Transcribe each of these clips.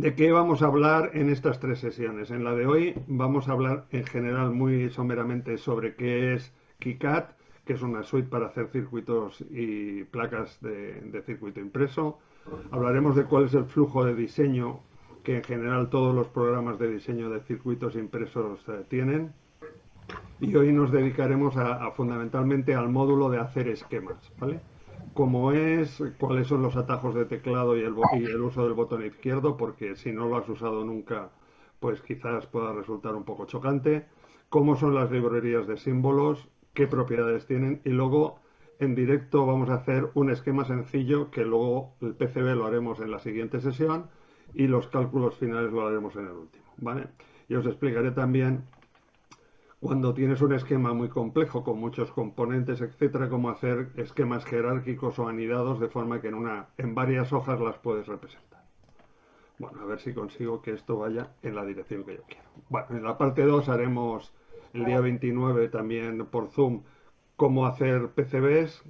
¿De qué vamos a hablar en estas tres sesiones? En la de hoy vamos a hablar en general muy someramente sobre qué es KiCad, que es una suite para hacer circuitos y placas de circuito impreso. Hablaremos de cuál es el flujo de diseño que en general todos los programas de diseño de circuitos impresos tienen. Y hoy nos dedicaremos fundamentalmente al módulo de hacer esquemas, ¿vale? Cómo es, cuáles son los atajos de teclado y el uso del botón izquierdo, porque si no lo has usado nunca, pues quizás pueda resultar un poco chocante. Cómo son las librerías de símbolos, qué propiedades tienen y luego en directo vamos a hacer un esquema sencillo que luego el PCB lo haremos en la siguiente sesión y los cálculos finales lo haremos en el último, ¿vale? Y os explicaré también cuando tienes un esquema muy complejo con muchos componentes, etcétera, cómo hacer esquemas jerárquicos o anidados de forma que en varias hojas las puedes representar. Bueno, a ver si consigo que esto vaya en la dirección que yo quiero. Bueno, en la parte 2 haremos el día 29 también por Zoom cómo hacer PCBs,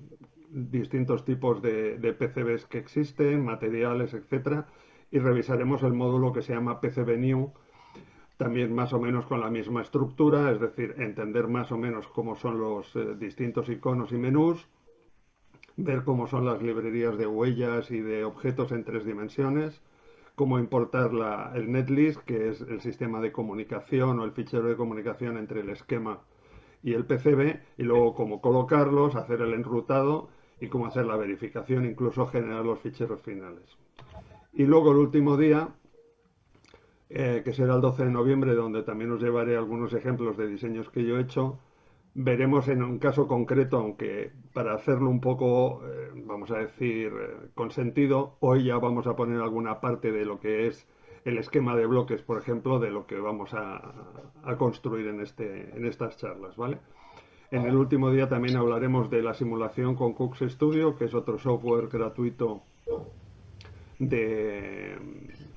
distintos tipos de PCBs que existen, materiales, etcétera, y revisaremos el módulo que se llama PCB New, también más o menos con la misma estructura, es decir, entender más o menos cómo son los distintos iconos y menús, ver cómo son las librerías de huellas y de objetos en tres dimensiones, cómo importar el netlist, que es el sistema de comunicación o el fichero de comunicación entre el esquema y el PCB, y luego cómo colocarlos, hacer el enrutado y cómo hacer la verificación, incluso generar los ficheros finales. Y luego el último día que será el 12 de noviembre, donde también os llevaré algunos ejemplos de diseños que yo he hecho. Veremos en un caso concreto, aunque para hacerlo un poco, vamos a decir, con sentido, hoy ya vamos a poner alguna parte de lo que es el esquema de bloques, por ejemplo, de lo que vamos a construir en estas charlas, ¿vale? En el último día también hablaremos de la simulación con Cux Studio, que es otro software gratuito de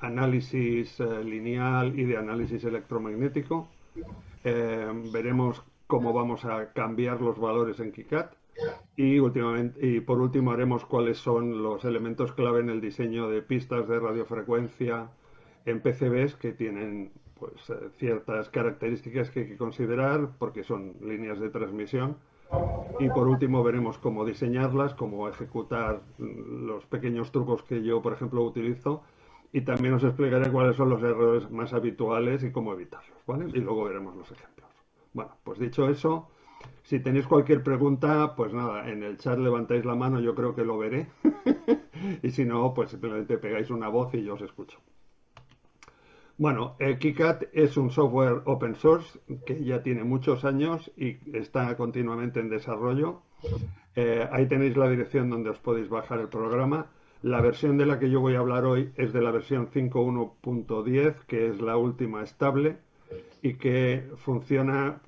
análisis lineal y de análisis electromagnético. Veremos cómo vamos a cambiar los valores en KiCad y por último haremos cuáles son los elementos clave en el diseño de pistas de radiofrecuencia en PCBs que tienen pues, ciertas características que hay que considerar porque son líneas de transmisión y por último veremos cómo diseñarlas, cómo ejecutar los pequeños trucos que yo, por ejemplo, utilizo. Y también os explicaré cuáles son los errores más habituales y cómo evitarlos, ¿vale? Y luego veremos los ejemplos. Bueno, pues dicho eso, si tenéis cualquier pregunta, pues nada, en el chat levantáis la mano, yo creo que lo veré. Y si no, pues simplemente pegáis una voz y yo os escucho. Bueno, KiCad es un software open source que ya tiene muchos años y está continuamente en desarrollo. Ahí tenéis la dirección donde os podéis bajar el programa. La versión de la que yo voy a hablar hoy es de la versión 5.1.10, que es la última estable y que funciona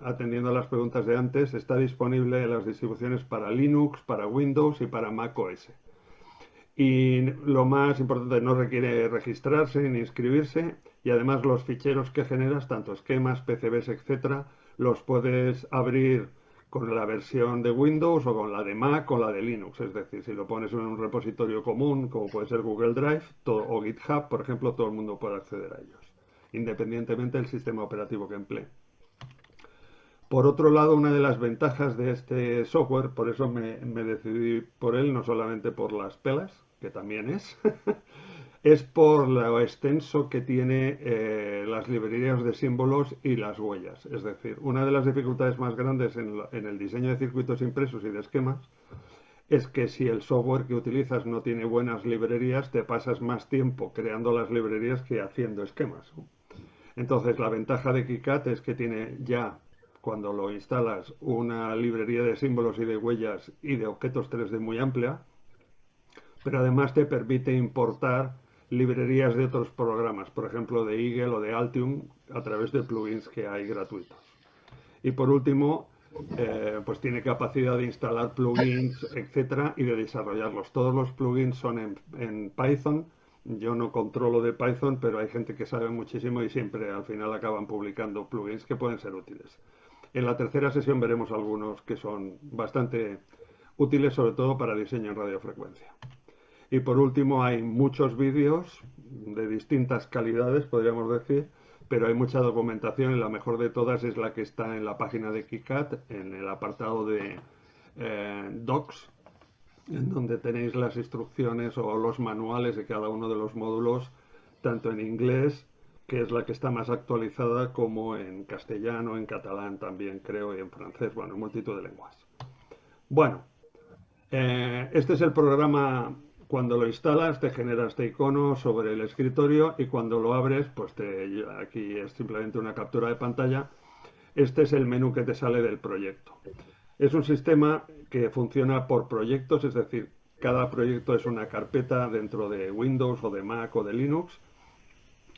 atendiendo a las preguntas de antes. Está disponible en las distribuciones para Linux, para Windows y para Mac OS. Y lo más importante, no requiere registrarse ni inscribirse y además los ficheros que generas, tanto esquemas, PCBs, etcétera, los puedes abrir con la versión de Windows o con la de Mac o la de Linux. Es decir, si lo pones en un repositorio común, como puede ser Google Drive o GitHub, por ejemplo, todo el mundo puede acceder a ellos, independientemente del sistema operativo que emplee. Por otro lado, una de las ventajas de este software, por eso me decidí por él, no solamente por las pelas, que también es por lo extenso que tiene las librerías de símbolos y las huellas. Es decir, una de las dificultades más grandes en el diseño de circuitos impresos y de esquemas es que si el software que utilizas no tiene buenas librerías, te pasas más tiempo creando las librerías que haciendo esquemas. Entonces, la ventaja de KiCad es que tiene ya, cuando lo instalas, una librería de símbolos y de huellas y de objetos 3D muy amplia, pero además te permite importar librerías de otros programas, por ejemplo de Eagle o de Altium, a través de plugins que hay gratuitos. Y por último, pues tiene capacidad de instalar plugins, etcétera, y de desarrollarlos. Todos los plugins son en Python. Yo no controlo de Python, pero hay gente que sabe muchísimo y siempre al final acaban publicando plugins que pueden ser útiles. En la tercera sesión veremos algunos que son bastante útiles, sobre todo para diseño en radiofrecuencia. Y por último hay muchos vídeos de distintas calidades, podríamos decir, pero hay mucha documentación y la mejor de todas es la que está en la página de KiCad, en el apartado de Docs, en donde tenéis las instrucciones o los manuales de cada uno de los módulos, tanto en inglés, que es la que está más actualizada, como en castellano, en catalán también creo, y en francés, bueno, en multitud de lenguas. Bueno, este es el programa. Cuando lo instalas te genera este icono sobre el escritorio y cuando lo abres, pues aquí es simplemente una captura de pantalla. Este es el menú que te sale del proyecto. Es un sistema que funciona por proyectos, es decir, cada proyecto es una carpeta dentro de Windows o de Mac o de Linux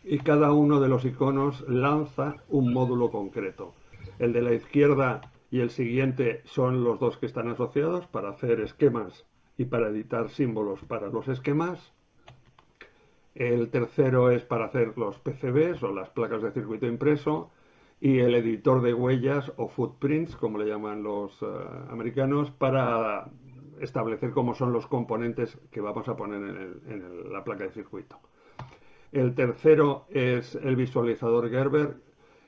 y cada uno de los iconos lanza un módulo concreto. El de la izquierda y el siguiente son los dos que están asociados para hacer esquemas y para editar símbolos para los esquemas. El tercero es para hacer los PCBs o las placas de circuito impreso y el editor de huellas o footprints, como le llaman los americanos, para establecer cómo son los componentes que vamos a poner en la placa de circuito. El tercero es el visualizador Gerber.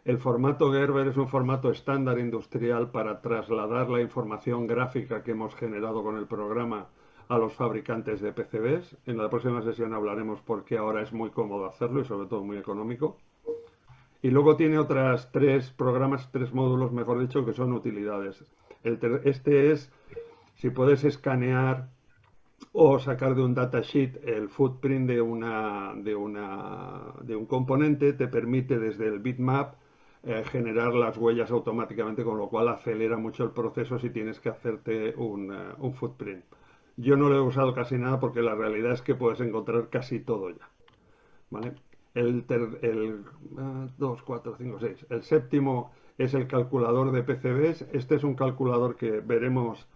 El formato Gerber es un formato estándar industrial para trasladar la información gráfica que hemos generado con el programa a los fabricantes de PCBs. En la próxima sesión hablaremos por qué ahora es muy cómodo hacerlo y sobre todo muy económico. Y luego tiene otras tres programas, tres módulos, mejor dicho, que son utilidades. Este es si puedes escanear o sacar de un datasheet el footprint de un componente, te permite desde el bitmap generar las huellas automáticamente, con lo cual acelera mucho el proceso si tienes que hacerte un footprint. Yo no lo he usado casi nada porque la realidad es que puedes encontrar casi todo ya. ¿Vale? El 2, 4, 5, 6. El séptimo es el calculador de PCBs. Este es un calculador que veremos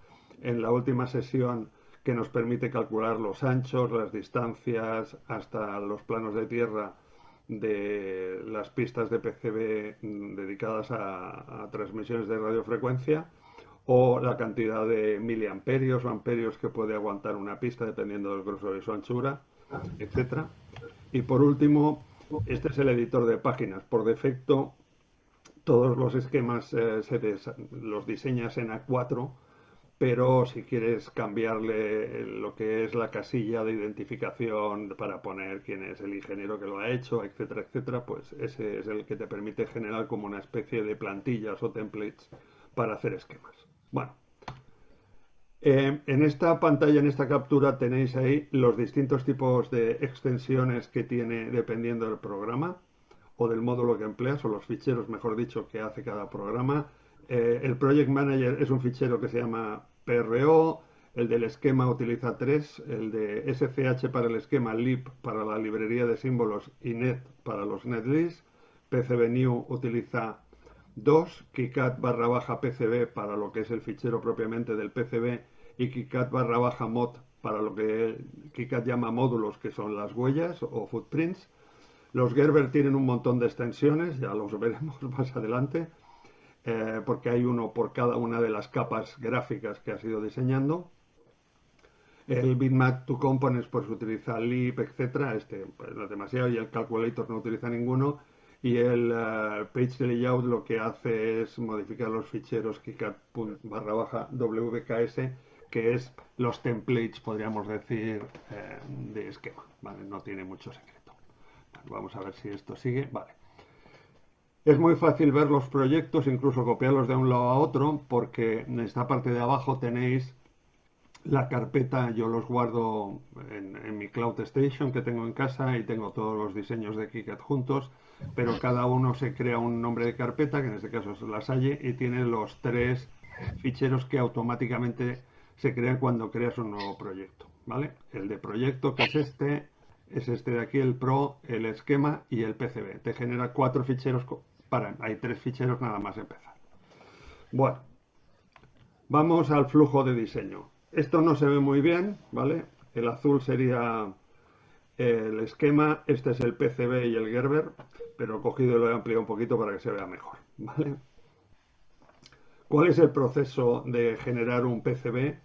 en la última sesión, que nos permite calcular los anchos, las distancias, hasta los planos de tierra de las pistas de PCB dedicadas a transmisiones de radiofrecuencia, o la cantidad de miliamperios o amperios que puede aguantar una pista dependiendo del grosor y su anchura, etcétera. Y por último, este es el editor de páginas. Por defecto, todos los esquemas los diseñas en A4, pero si quieres cambiarle lo que es la casilla de identificación para poner quién es el ingeniero que lo ha hecho, etcétera, etcétera, pues ese es el que te permite generar como una especie de plantillas o templates para hacer esquemas. Bueno, en esta pantalla, en esta captura, tenéis ahí los distintos tipos de extensiones que tiene dependiendo del programa o del módulo que empleas, o los ficheros, mejor dicho, que hace cada programa. El Project Manager es un fichero que se llama PRO, el del esquema utiliza 3, el de SCH para el esquema, lib para la librería de símbolos y net para los netlists. PCBnew utiliza 2, KiCad barra baja PCB para lo que es el fichero propiamente del PCB, y KiCad barra baja mod para lo que KiCad llama módulos, que son las huellas o footprints. Los Gerber tienen un montón de extensiones, ya los veremos más adelante, porque hay uno por cada una de las capas gráficas que has ido diseñando. El bitmap to components pues utiliza lib, etcétera, este pues, no es demasiado, y el calculator no utiliza ninguno. Y el page layout lo que hace es modificar los ficheros KiCad barra baja WKS, que es los templates, podríamos decir, de esquema. ¿Vale? No tiene mucho secreto. Vamos a ver si esto sigue. Vale. Es muy fácil ver los proyectos, incluso copiarlos de un lado a otro, porque en esta parte de abajo tenéis la carpeta. Yo los guardo en mi Cloud Station que tengo en casa y tengo todos los diseños de KiCad juntos, pero cada uno se crea un nombre de carpeta, que en este caso es la Salle, y tiene los tres ficheros que automáticamente se crean cuando creas un nuevo proyecto, ¿vale? El de proyecto, que es este de aquí, el Pro, el esquema y el PCB. Te genera 4 ficheros, hay 3 ficheros nada más empezar. Bueno, vamos al flujo de diseño. Esto no se ve muy bien, ¿vale? El azul sería el esquema, este es el PCB y el Gerber, pero cogido y lo he ampliado un poquito para que se vea mejor, ¿vale? ¿Cuál es el proceso de generar un PCB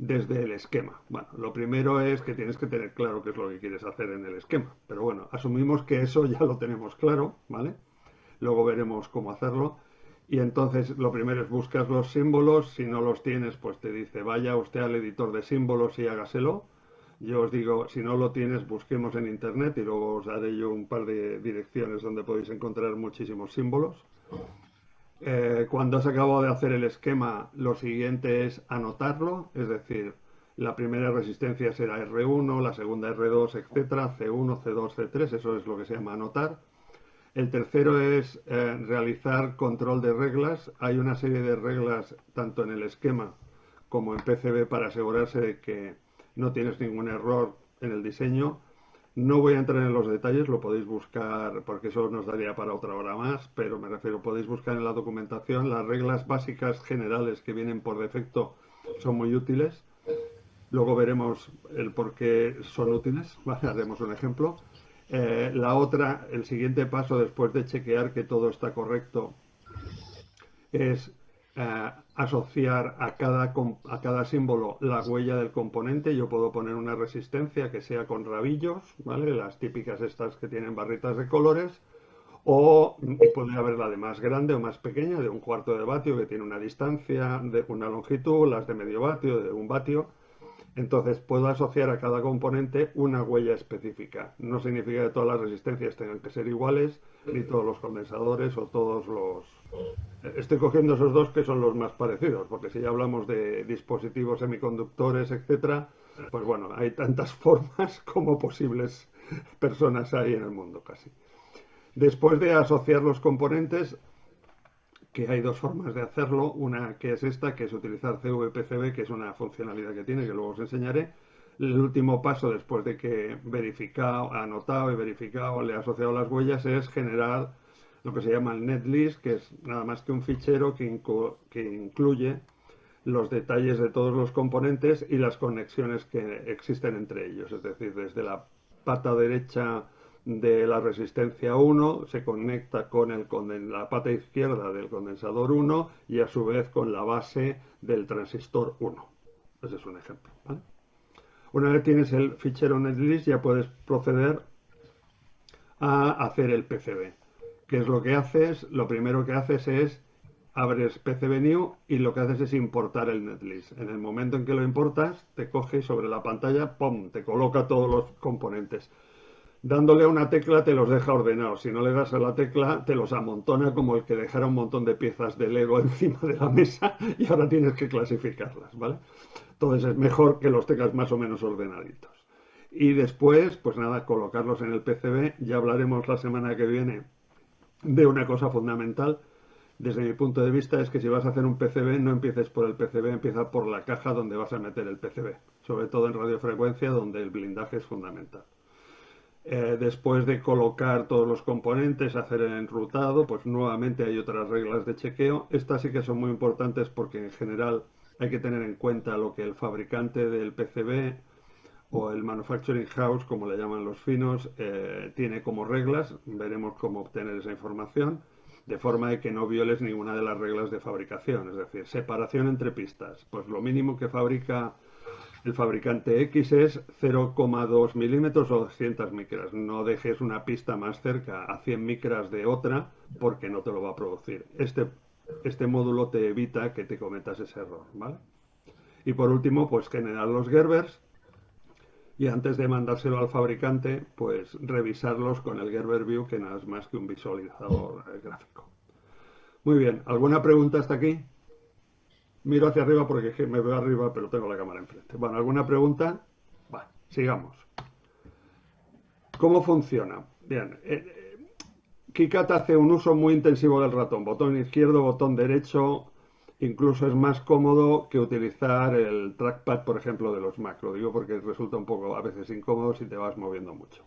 desde el esquema. Bueno, lo primero es que tienes que tener claro qué es lo que quieres hacer en el esquema. Pero bueno, asumimos que eso ya lo tenemos claro, ¿vale? Luego veremos cómo hacerlo. Y entonces lo primero es buscar los símbolos. Si no los tienes, pues te dice vaya usted al editor de símbolos y hágaselo. Yo os digo, si no lo tienes, busquemos en internet y luego os daré yo un par de direcciones donde podéis encontrar muchísimos símbolos. Cuando has acabado de hacer el esquema, lo siguiente es anotarlo, es decir, la primera resistencia será R1, la segunda R2, etcétera, C1, C2, C3, eso es lo que se llama anotar. El tercero es realizar control de reglas. Hay una serie de reglas tanto en el esquema como en PCB para asegurarse de que no tienes ningún error en el diseño. No voy a entrar en los detalles, lo podéis buscar porque eso nos daría para otra hora más, pero me refiero, podéis buscar en la documentación las reglas básicas generales que vienen por defecto, son muy útiles. Luego veremos el por qué son útiles, ¿vale? Haremos un ejemplo. La otra, el siguiente paso después de chequear que todo está correcto es asociar a cada símbolo la huella del componente. Yo puedo poner una resistencia que sea con rabillos, ¿vale? Las típicas estas que tienen barritas de colores. O puede haber la de más grande o más pequeña, de 1/4 de vatio, que tiene una distancia de una longitud, las de medio vatio, de 1 vatio. Entonces puedo asociar a cada componente una huella específica. No significa que todas las resistencias tengan que ser iguales, ni todos los condensadores o todos los... Estoy cogiendo esos dos que son los más parecidos, porque si ya hablamos de dispositivos semiconductores, etcétera, pues bueno, hay tantas formas como posibles personas hay en el mundo casi. Después de asociar los componentes, que hay dos formas de hacerlo, una que es esta, que es utilizar CVPCB, que es una funcionalidad que tiene, que luego os enseñaré. El último paso, después de que verificado, anotado y verificado, le he asociado las huellas, es generar lo que se llama el netlist, que es nada más que un fichero que incluye los detalles de todos los componentes y las conexiones que existen entre ellos. Es decir, desde la pata derecha de la resistencia 1 se conecta con la pata izquierda del condensador 1 y a su vez con la base del transistor 1. Ese es un ejemplo, ¿vale? Una vez tienes el fichero netlist ya puedes proceder a hacer el PCB. ¿Qué es lo que haces? Lo primero que haces es abres PCB y lo que haces es importar el netlist. En el momento en que lo importas, te coge y sobre la pantalla, ¡pum!, te coloca todos los componentes. Dándole a una tecla te los deja ordenados. Si no le das a la tecla, te los amontona como el que dejara un montón de piezas de Lego encima de la mesa y ahora tienes que clasificarlas, ¿vale? Entonces es mejor que los tengas más o menos ordenaditos. Y después, pues nada, colocarlos en el PCB. Ya hablaremos la semana que viene de una cosa fundamental. Desde mi punto de vista es que si vas a hacer un PCB, no empieces por el PCB, empieza por la caja donde vas a meter el PCB. Sobre todo en radiofrecuencia, donde el blindaje es fundamental. Después de colocar todos los componentes, hacer el enrutado, pues nuevamente hay otras reglas de chequeo. Estas sí que son muy importantes porque en general hay que tener en cuenta lo que el fabricante del PCB o el manufacturing house, como le llaman los finos, tiene como reglas. Veremos cómo obtener esa información, de forma de que no violes ninguna de las reglas de fabricación. Es decir, separación entre pistas. Pues lo mínimo que fabrica el fabricante X es 0,2 milímetros o 200 micras. No dejes una pista más cerca a 100 micras de otra porque no te lo va a producir. Este módulo te evita que te cometas ese error, ¿vale? Y por último, pues generar los Gerbers y antes de mandárselo al fabricante, pues revisarlos con el Gerber View, que no es más que un visualizador gráfico. Muy bien, ¿alguna pregunta hasta aquí? Miro hacia arriba porque me veo arriba, pero tengo la cámara enfrente. Bueno, ¿alguna pregunta? Bueno, sigamos. ¿Cómo funciona? Bien, KiCad hace un uso muy intensivo del ratón. Botón izquierdo, botón derecho. Incluso es más cómodo que utilizar el trackpad, por ejemplo, de los Mac. Lo digo porque resulta un poco a veces incómodo si te vas moviendo mucho.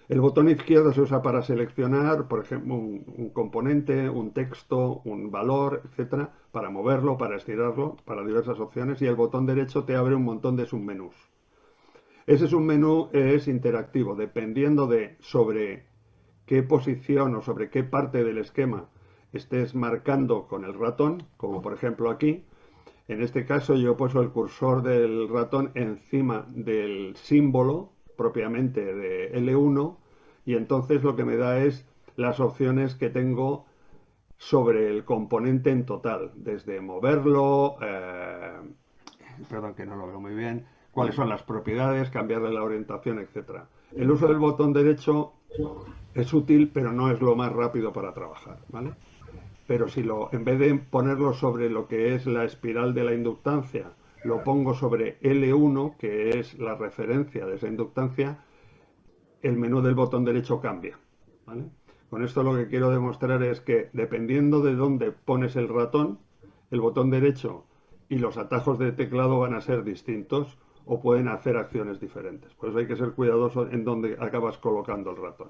El botón izquierdo se usa para seleccionar, por ejemplo, un componente, un texto, un valor, etcétera, para moverlo, para estirarlo, para diversas opciones. Y el botón derecho te abre un montón de submenús. Ese submenú es interactivo, dependiendo de sobre qué posición o sobre qué parte del esquema estés marcando con el ratón, como por ejemplo aquí. En este caso yo he puesto el cursor del ratón encima del símbolo propiamente de L1 y entonces lo que me da es las opciones que tengo sobre el componente en total, desde moverlo, perdón que no lo veo muy bien, cuáles son las propiedades, cambiarle la orientación, etcétera. El uso del botón derecho es útil, pero no es lo más rápido para trabajar, ¿vale? Pero si en vez de ponerlo sobre lo que es la espiral de la inductancia, lo pongo sobre L1, que es la referencia de esa inductancia, el menú del botón derecho cambia, ¿vale? Con esto lo que quiero demostrar es que dependiendo de dónde pones el ratón, el botón derecho y los atajos de teclado van a ser distintos o pueden hacer acciones diferentes. Por eso hay que ser cuidadoso en dónde acabas colocando el ratón.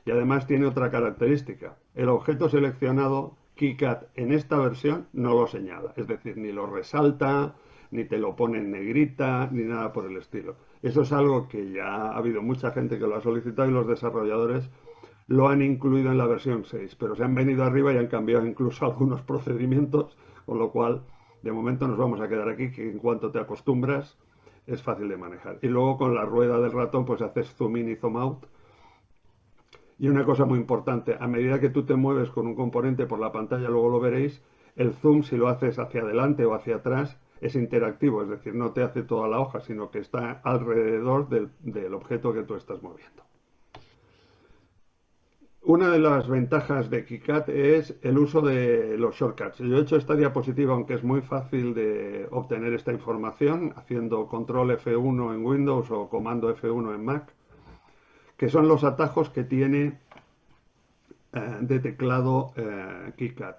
Y además tiene otra característica. El objeto seleccionado KiCad en esta versión no lo señala, es decir, ni lo resalta, ni te lo pone en negrita, ni nada por el estilo. Eso es algo que ya ha habido mucha gente que lo ha solicitado y los desarrolladores lo han incluido en la versión 6, pero se han venido arriba y han cambiado incluso algunos procedimientos, con lo cual de momento nos vamos a quedar aquí, que en cuanto te acostumbras es fácil de manejar. Y luego con la rueda del ratón pues haces zoom in y zoom out. Y una cosa muy importante, a medida que tú te mueves con un componente por la pantalla, luego lo veréis, el zoom si lo haces hacia adelante o hacia atrás es interactivo, es decir, no te hace toda la hoja, sino que está alrededor del objeto que tú estás moviendo. Una de las ventajas de KiCad es el uso de los shortcuts. Yo he hecho esta diapositiva, aunque es muy fácil de obtener esta información, haciendo control F1 en Windows o comando F1 en Mac, que son los atajos que tiene de teclado KiCad.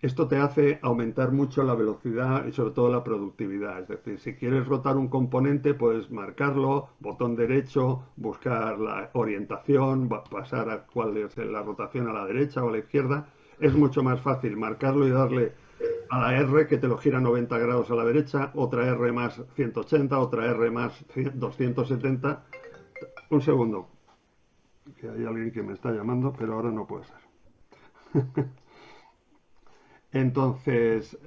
Esto te hace aumentar mucho la velocidad y sobre todo la productividad. Es decir, si quieres rotar un componente, puedes marcarlo, botón derecho, buscar la orientación, pasar a cuál es la rotación a la derecha o a la izquierda. Es mucho más fácil marcarlo y darle a la R que te lo gira 90 grados a la derecha, otra R más 180, otra R más 270. Un segundo, que hay alguien que me está llamando, pero ahora no puede ser. Entonces,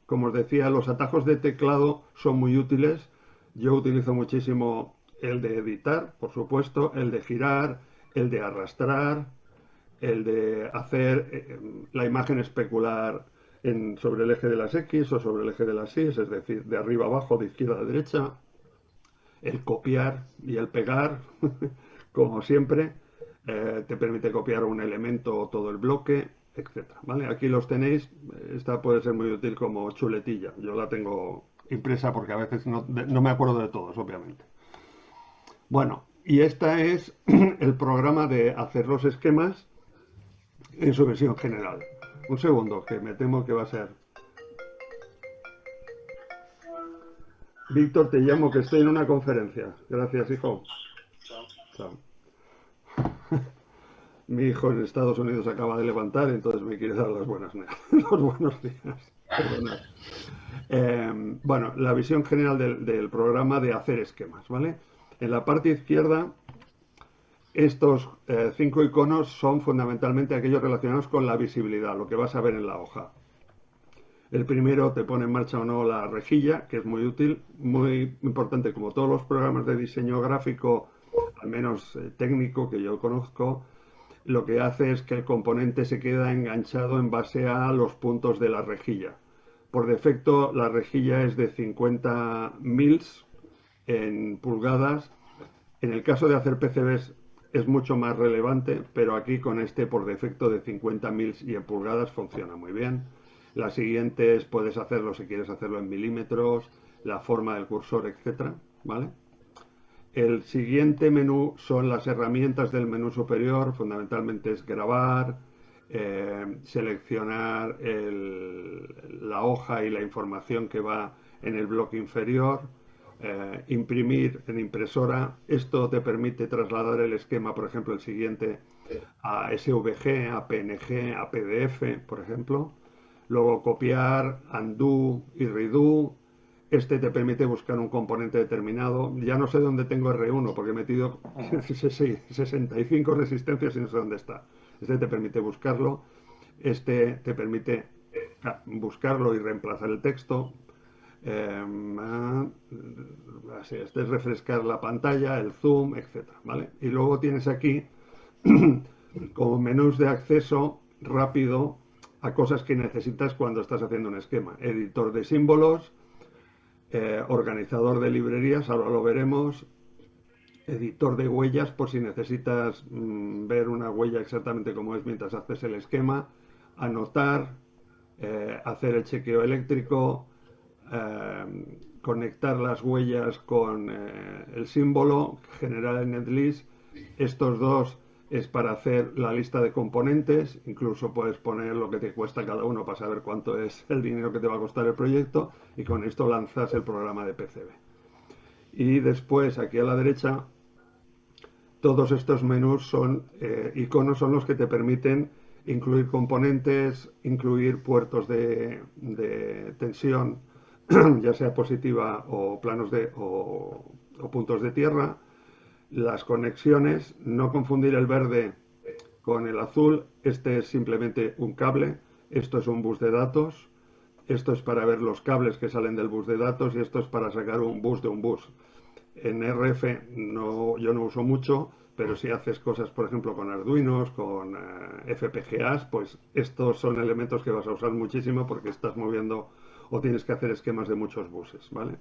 como os decía, los atajos de teclado son muy útiles. Yo utilizo muchísimo el de editar, por supuesto, el de girar, el de arrastrar, el de hacer la imagen especular sobre el eje de las X o sobre el eje de las Y, es decir, de arriba a abajo, de izquierda a derecha, el copiar y el pegar, como siempre, te permite copiar un elemento o todo el bloque, etcétera, ¿vale? Aquí los tenéis, esta puede ser muy útil como chuletilla, yo la tengo impresa porque a veces no me acuerdo de todos, obviamente. Bueno, y esta es el programa de hacer los esquemas en su versión general. Un segundo, que me temo que va a ser. Víctor, te llamo que estoy en una conferencia. Gracias, hijo. Chao. Chao. Mi hijo en Estados Unidos acaba de levantar, entonces me quiere dar las buenas, los buenos días. Perdonad. Bueno, la visión general del programa de hacer esquemas, ¿vale? En la parte izquierda, estos 5 iconos son fundamentalmente aquellos relacionados con la visibilidad, lo que vas a ver en la hoja. El primero te pone en marcha o no la rejilla, que es muy útil, muy importante, como todos los programas de diseño gráfico, al menos técnico que yo conozco, lo que hace es que el componente se queda enganchado en base a los puntos de la rejilla. Por defecto, la rejilla es de 50 mils en pulgadas. En el caso de hacer PCBs es mucho más relevante, pero aquí con este por defecto de 50 mils y en pulgadas funciona muy bien. La siguiente es, puedes hacerlo si quieres hacerlo en milímetros, la forma del cursor, etcétera, ¿vale? El siguiente menú son las herramientas del menú superior, fundamentalmente es grabar, seleccionar la hoja y la información que va en el bloque inferior, imprimir en impresora. Esto te permite trasladar el esquema, por ejemplo, el siguiente a SVG, a PNG, a PDF, por ejemplo. Luego copiar, undo y redo. Este te permite buscar un componente determinado. Ya no sé dónde tengo R1 porque he metido 65 resistencias y no sé dónde está. Este te permite buscarlo. Este te permite buscarlo y reemplazar el texto. Así, este es refrescar la pantalla, el zoom, etcétera, ¿vale? Y luego tienes aquí como menús de acceso rápido a cosas que necesitas cuando estás haciendo un esquema. Editor de símbolos, organizador de librerías, ahora lo veremos, editor de huellas por si necesitas ver una huella exactamente como es mientras haces el esquema, anotar, hacer el chequeo eléctrico, conectar las huellas con el símbolo, generar el netlist. Estos dos es para hacer la lista de componentes, incluso puedes poner lo que te cuesta cada uno para saber cuánto es el dinero que te va a costar el proyecto y con esto lanzas el programa de PCB. Y después aquí a la derecha todos estos menús son iconos, son los que te permiten incluir componentes, incluir puertos de tensión, ya sea positiva o planos o puntos de tierra, las conexiones, no confundir el verde con el azul, este es simplemente un cable, esto es un bus de datos, esto es para ver los cables que salen del bus de datos y esto es para sacar un bus de un bus. En RF no, yo no uso mucho, pero si haces cosas, por ejemplo, con Arduinos, con FPGAs, pues estos son elementos que vas a usar muchísimo porque estás moviendo o tienes que hacer esquemas de muchos buses, ¿vale?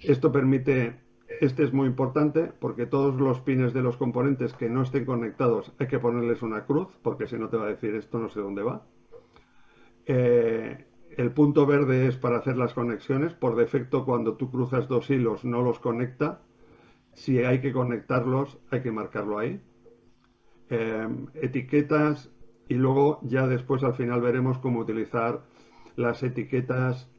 Esto permite, este es muy importante porque todos los pines de los componentes que no estén conectados hay que ponerles una cruz porque si no te va a decir esto no sé dónde va. El punto verde es para hacer las conexiones. Por defecto, cuando tú cruzas dos hilos, no los conecta. Si hay que conectarlos, hay que marcarlo ahí. Etiquetas y luego ya después al final veremos cómo utilizar las etiquetas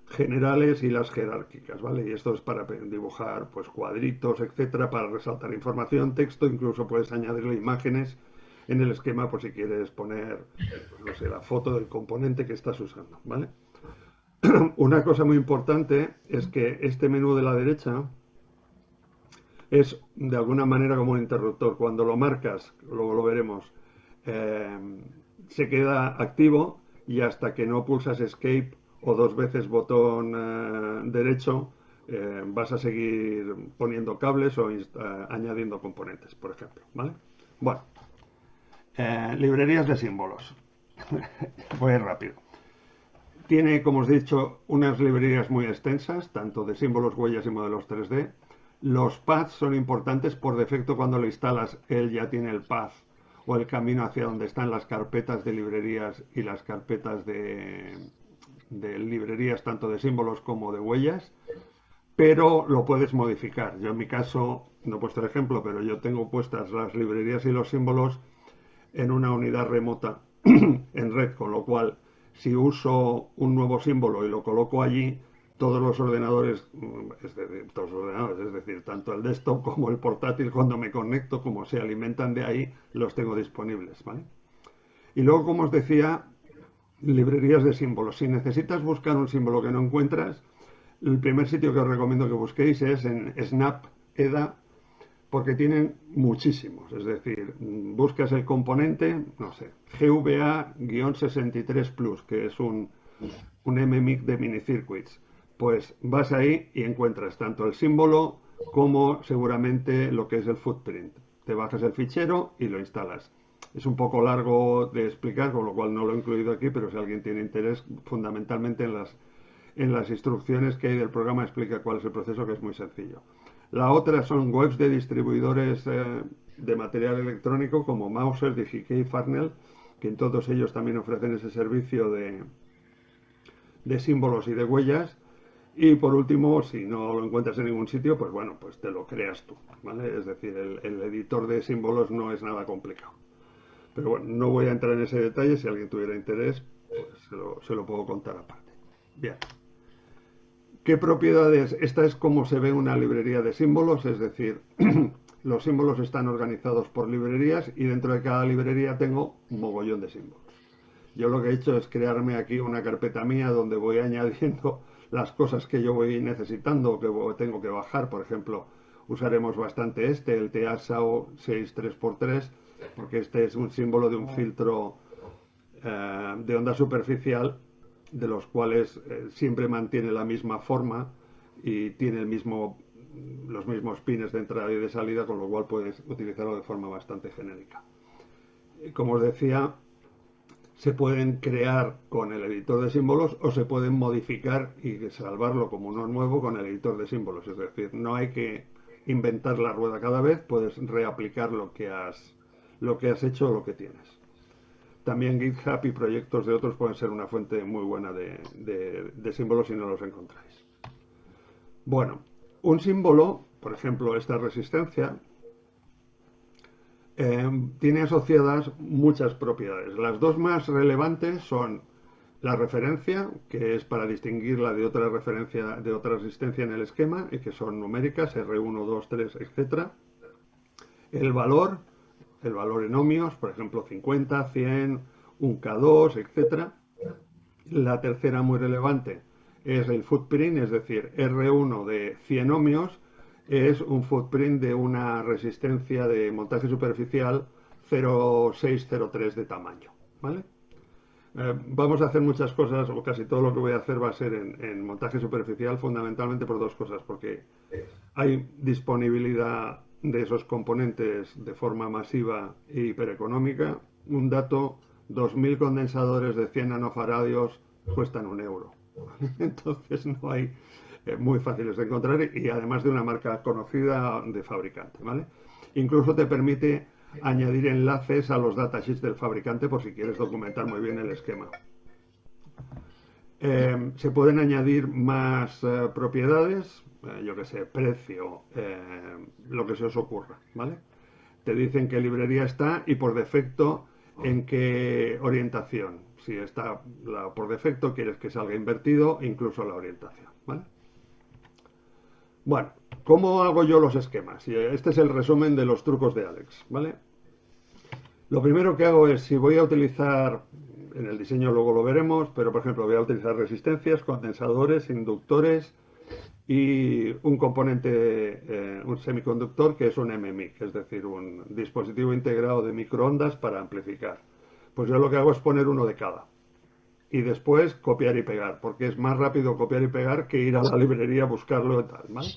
generales y las jerárquicas, ¿vale? Y esto es para dibujar pues cuadritos, etcétera, para resaltar información, texto, incluso puedes añadirle imágenes en el esquema por si quieres poner, pues, no sé, la foto del componente que estás usando, ¿vale? Una cosa muy importante es que este menú de la derecha es de alguna manera como un interruptor. Cuando lo marcas, luego lo veremos, eh, se queda activo y hasta que no pulsas Escape o dos veces botón derecho, vas a seguir poniendo cables o añadiendo componentes, por ejemplo. ¿Vale? Bueno, librerías de símbolos. Voy rápido. Tiene, como os he dicho, unas librerías muy extensas, tanto de símbolos, huellas y modelos 3D. Los paths son importantes por defecto cuando lo instalas, él ya tiene el path o el camino hacia donde están las carpetas de librerías y las carpetas de librerías tanto de símbolos como de huellas, pero lo puedes modificar. Yo en mi caso, no he puesto el ejemplo, pero yo tengo puestas las librerías y los símbolos en una unidad remota en red, con lo cual si uso un nuevo símbolo y lo coloco allí, todos los ordenadores, es decir, tanto el desktop como el portátil, cuando me conecto, como se alimentan de ahí, los tengo disponibles, ¿vale? Y luego, como os decía, librerías de símbolos. Si necesitas buscar un símbolo que no encuentras, el primer sitio que os recomiendo que busquéis es en Snap EDA, porque tienen muchísimos. Es decir, buscas el componente, no sé, GVA-63 Plus, que es un MMIC de minicircuits. Pues vas ahí y encuentras tanto el símbolo como seguramente lo que es el footprint. Te bajas el fichero y lo instalas. Es un poco largo de explicar, con lo cual no lo he incluido aquí, pero si alguien tiene interés, fundamentalmente en las instrucciones que hay del programa explica cuál es el proceso, que es muy sencillo. La otra son webs de distribuidores de material electrónico como Mouser, DigiKey y Farnell, que en todos ellos también ofrecen ese servicio de símbolos y de huellas. Y por último, si no lo encuentras en ningún sitio, pues bueno, pues te lo creas tú, ¿vale? Es decir, el editor de símbolos no es nada complicado. Pero bueno, no voy a entrar en ese detalle, si alguien tuviera interés, pues se lo puedo contar aparte. Bien. ¿Qué propiedades? Esta es como se ve una librería de símbolos, es decir, los símbolos están organizados por librerías y dentro de cada librería tengo un mogollón de símbolos. Yo lo que he hecho es crearme aquí una carpeta mía donde voy añadiendo las cosas que yo voy necesitando, que tengo que bajar. Por ejemplo, usaremos bastante el TASAO 63x3, porque este es un símbolo de un filtro de onda superficial, de los cuales siempre mantiene la misma forma y tiene los mismos pines de entrada y de salida, con lo cual puedes utilizarlo de forma bastante genérica. Como os decía, se pueden crear con el editor de símbolos o se pueden modificar y salvarlo como uno nuevo con el editor de símbolos. Es decir, no hay que inventar la rueda cada vez, puedes reaplicar lo que has hecho o lo que tienes. También GitHub y proyectos de otros pueden ser una fuente muy buena de símbolos si no los encontráis. Bueno, un símbolo, por ejemplo, esta resistencia, tiene asociadas muchas propiedades. Las dos más relevantes son la referencia, que es para distinguirla de otra referencia, de otra resistencia en el esquema, y que son numéricas, R1, 2, 3, etc. El valor en ohmios, por ejemplo, 50, 100, 1K2, etc. La tercera muy relevante es el footprint, es decir, R1 de 100 ohmios es un footprint de una resistencia de montaje superficial 0,603 de tamaño, ¿vale? Vamos a hacer muchas cosas, o casi todo lo que voy a hacer va a ser en montaje superficial, fundamentalmente por dos cosas, porque hay disponibilidad de esos componentes de forma masiva e hipereconómica. Un dato, 2.000 condensadores de 100 nanofaradios cuestan €1. Entonces no hay muy fáciles de encontrar y además de una marca conocida de fabricante, ¿vale? Incluso te permite añadir enlaces a los datasheets del fabricante por si quieres documentar muy bien el esquema. Se pueden añadir más propiedades, yo que sé, precio, lo que se os ocurra, ¿vale? Te dicen qué librería está y por defecto en qué orientación. Si está por defecto, quieres que salga invertido, incluso la orientación, ¿vale? Bueno, ¿cómo hago yo los esquemas? Y este es el resumen de los trucos de Alex, ¿vale? Lo primero que hago es, si voy a utilizar, en el diseño luego lo veremos, pero por ejemplo voy a utilizar resistencias, condensadores, inductores y un componente, un semiconductor que es un MMIC, es decir, un dispositivo integrado de microondas para amplificar. Pues yo lo que hago es poner uno de cada y después copiar y pegar, porque es más rápido copiar y pegar que ir a la librería a buscarlo y tal, ¿vale?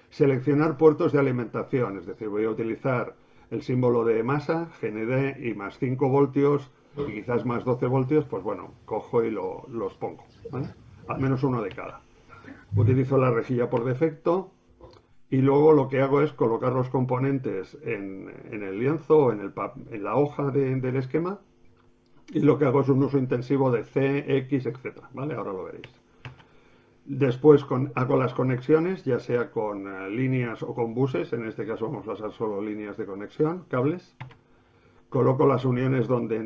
Seleccionar puertos de alimentación, es decir, voy a utilizar el símbolo de masa, GND y más 5 voltios y quizás más 12 voltios, pues bueno, cojo y los pongo, ¿vale? Al menos uno de cada. Utilizo la rejilla por defecto y luego lo que hago es colocar los componentes en el lienzo o en la hoja del esquema y lo que hago es un uso intensivo de C, X, etcétera, ¿vale? Ahora lo veréis. Después hago las conexiones, ya sea con líneas o con buses, en este caso vamos a usar solo líneas de conexión, cables. Coloco las uniones donde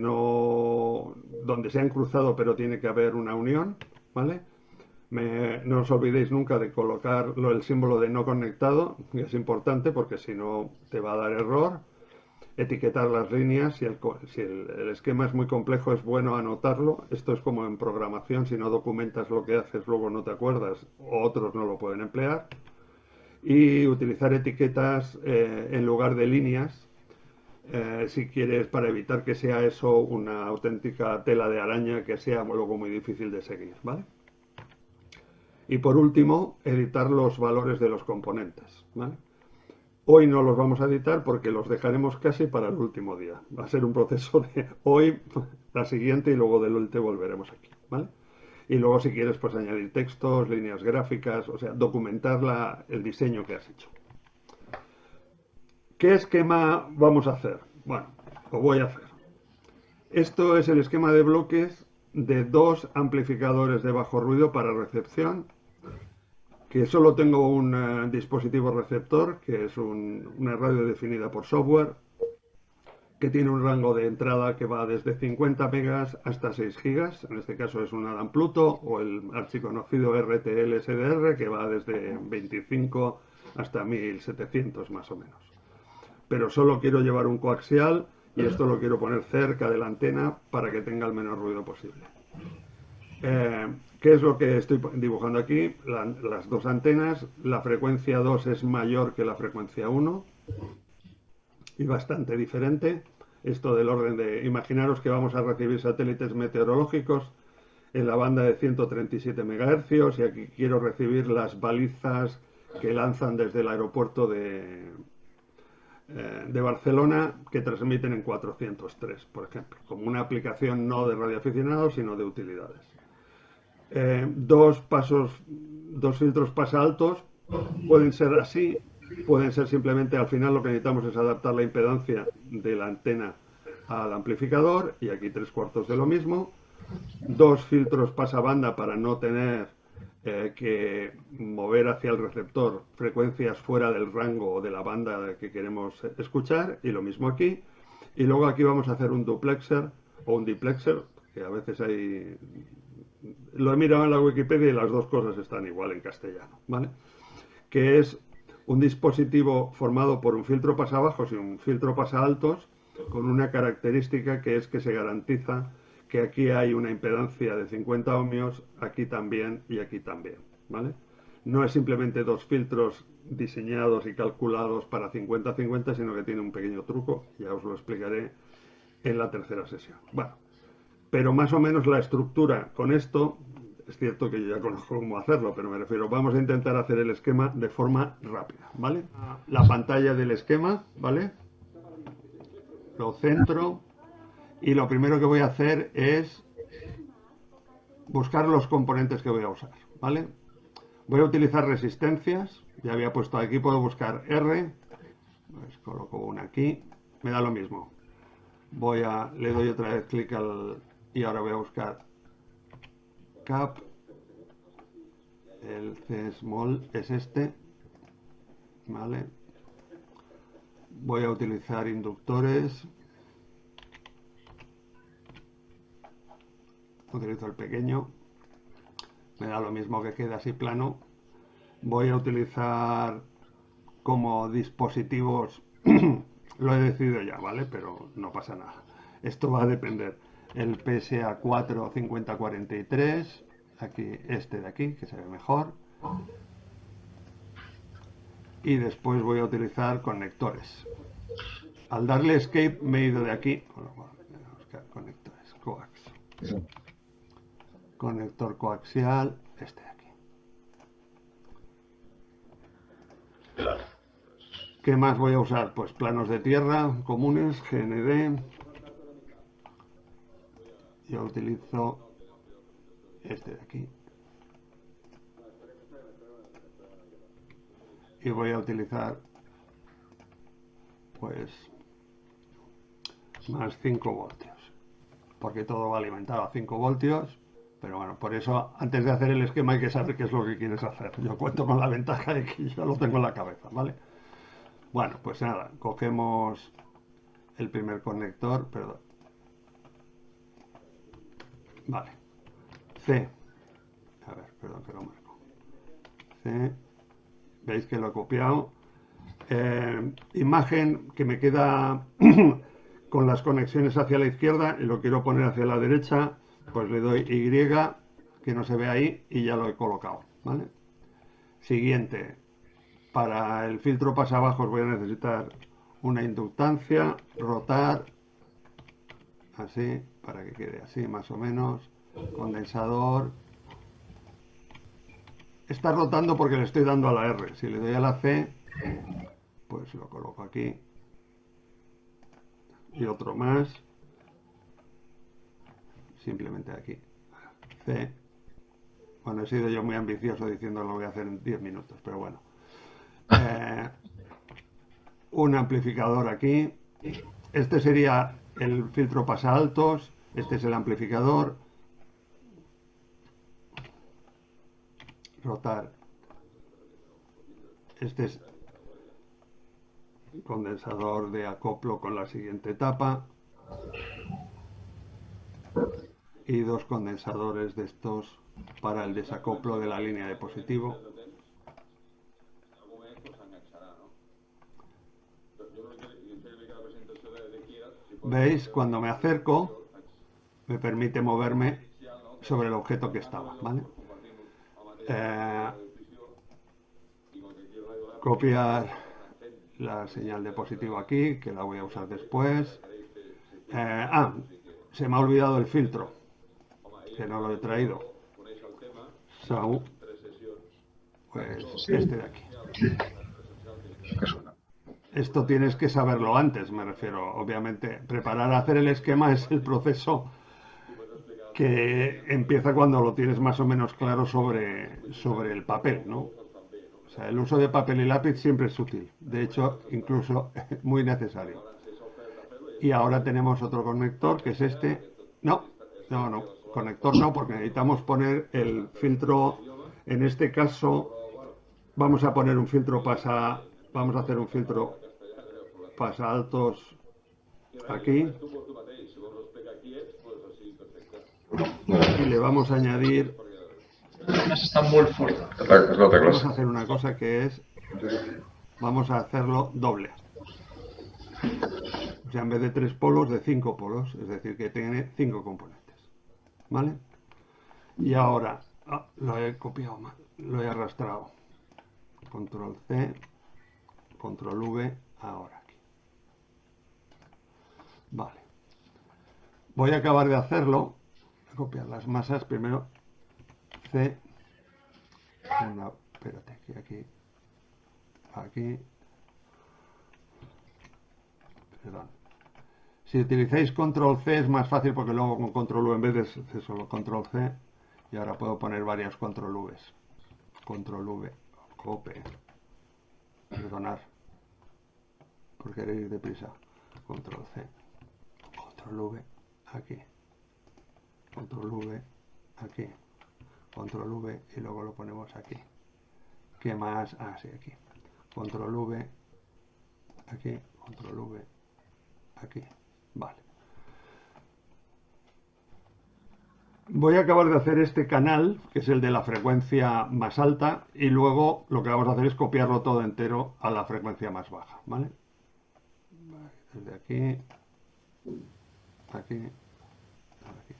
se han cruzado pero tiene que haber una unión, ¿vale? No os olvidéis nunca de colocar el símbolo de no conectado, que es importante porque si no te va a dar error. Etiquetar las líneas, si el esquema es muy complejo es bueno anotarlo. Esto es como en programación, si no documentas lo que haces luego no te acuerdas, o otros no lo pueden emplear. Y utilizar etiquetas en lugar de líneas, si quieres, para evitar que sea eso una auténtica tela de araña que sea luego muy difícil de seguir, ¿vale? Y por último, editar los valores de los componentes, ¿vale? Hoy no los vamos a editar porque los dejaremos casi para el último día. Va a ser un proceso de hoy, la siguiente y luego del último volveremos aquí, ¿vale? Y luego si quieres pues añadir textos, líneas gráficas, o sea, documentar el diseño que has hecho. ¿Qué esquema vamos a hacer? Bueno, lo voy a hacer. Esto es el esquema de bloques de dos amplificadores de bajo ruido para recepción, que solo tengo un dispositivo receptor, que es una radio definida por software, que tiene un rango de entrada que va desde 50 megas hasta 6 gigas. En este caso es un Adam Pluto o el archiconocido RTL SDR, que va desde 25 hasta 1700 más o menos. Pero solo quiero llevar un coaxial y esto lo quiero poner cerca de la antena para que tenga el menor ruido posible. ¿Qué es lo que estoy dibujando aquí? Las dos antenas, la frecuencia 2 es mayor que la frecuencia 1 y bastante diferente. esto del orden de, imaginaros que vamos a recibir satélites meteorológicos en la banda de 137 MHz y aquí quiero recibir las balizas que lanzan desde el aeropuerto de Barcelona que transmiten en 403, por ejemplo, como una aplicación no de radioaficionados, sino de utilidades. Dos filtros pasa altos pueden ser así, pueden ser simplemente al final lo que necesitamos es adaptar la impedancia de la antena al amplificador y aquí 3/4 de lo mismo. Dos filtros pasabanda para no tener que mover hacia el receptor frecuencias fuera del rango o de la banda que queremos escuchar y lo mismo aquí. Y luego aquí vamos a hacer un duplexer o un diplexer, que a veces hay... Lo he mirado en la Wikipedia y las dos cosas están igual en castellano, ¿vale? Que es un dispositivo formado por un filtro pasabajos y un filtro pasaltos con una característica que es que se garantiza que aquí hay una impedancia de 50 ohmios, aquí también y aquí también, ¿vale? No es simplemente dos filtros diseñados y calculados para 50-50, sino que tiene un pequeño truco, ya os lo explicaré en la tercera sesión. Bueno, pero más o menos la estructura con esto, es cierto que yo ya conozco cómo hacerlo, pero me refiero, vamos a intentar hacer el esquema de forma rápida, ¿vale? La pantalla del esquema, ¿vale? Lo centro y lo primero que voy a hacer es buscar los componentes que voy a usar, ¿vale? Voy a utilizar resistencias, ya había puesto aquí, puedo buscar R, pues coloco una aquí, me da lo mismo. Le doy otra vez clic y ahora voy a buscar cap, el C small es este, ¿vale? Voy a utilizar inductores, utilizo el pequeño, me da lo mismo que quede así plano. Voy a utilizar como dispositivos, lo he decidido ya, ¿vale? Pero no pasa nada. Esto va a depender. El PSA 4 5043, aquí este de aquí, que se ve mejor. Y después voy a utilizar conectores. Al darle escape me he ido de aquí. Voy a buscar conectores, coax. Conector coaxial, este de aquí. ¿Qué más voy a usar? Pues planos de tierra comunes, GND. Yo utilizo este de aquí. Y voy a utilizar pues más 5 voltios. Porque todo va alimentado a 5 voltios. Pero bueno, por eso antes de hacer el esquema hay que saber qué es lo que quieres hacer. Yo cuento con la ventaja de que ya lo tengo en la cabeza, ¿vale? Bueno, pues nada, cogemos el primer conector, perdón. Vale. C. A ver, perdón que lo marco. C. Veis que lo he copiado. Imagen que me queda con las conexiones hacia la izquierda y lo quiero poner hacia la derecha, pues le doy Y, que no se ve ahí, y ya lo he colocado, ¿vale? Siguiente. Para el filtro pasabajos voy a necesitar una inductancia, rotar, así, para que quede así más o menos, condensador. Está rotando porque le estoy dando a la R. Si le doy a la C, pues lo coloco aquí. Y otro más. Simplemente aquí. C. Bueno, he sido yo muy ambicioso diciendo lo voy a hacer en 10 minutos, pero bueno. Un amplificador aquí. Este sería el filtro pasa altos. Este es el amplificador. Rotar. Este es condensador de acoplo con la siguiente etapa. Y dos condensadores de estos para el desacoplo de la línea de positivo. ¿Veis? Cuando me acerco me permite moverme sobre el objeto que estaba, ¿vale? Copiar la señal de positivo aquí, que la voy a usar después. Se me ha olvidado el filtro, que no lo he traído. So, pues Sí, este de aquí. ¿qué suena? Esto tienes que saberlo antes, me refiero. Obviamente, preparar a hacer el esquema es el proceso que empieza cuando lo tienes más o menos claro sobre el papel, ¿no? O sea, el uso de papel y lápiz siempre es útil. De hecho, incluso muy necesario. Y ahora tenemos otro conector que es este. No, no, no. Conector no, porque necesitamos poner el filtro. En este caso, vamos a poner un filtro pasa. Vamos a hacer un filtro pasa altos aquí. Y le vamos a añadir. Està molt fort. Es la tecla Vamos C. a hacer una cosa que es. Vamos a hacerlo doble. O sea, en vez de 3 polos, de 5 polos. Es decir, que tiene 5 componentes. ¿Vale? Y ahora, lo he copiado mal, lo he arrastrado. Control C, Control V, ahora aquí. Vale. Voy a acabar de hacerlo. Voy a copiar las masas primero. C. Espérate, aquí. Aquí. Perdón. Si utilizáis Control C es más fácil porque luego con Control V en vez de hacer solo Control C. Y ahora puedo poner varias Control Vs. Control V. Cope. Perdonar. Por querer ir deprisa. Control C. Control V. Aquí. Control V. Aquí. Control V y luego lo ponemos aquí. ¿Qué más? Sí, aquí. Control V. Aquí. Control V. Aquí. Vale. Voy a acabar de hacer este canal, que es el de la frecuencia más alta, y luego lo que vamos a hacer es copiarlo todo entero a la frecuencia más baja, ¿vale? Desde aquí, aquí, aquí.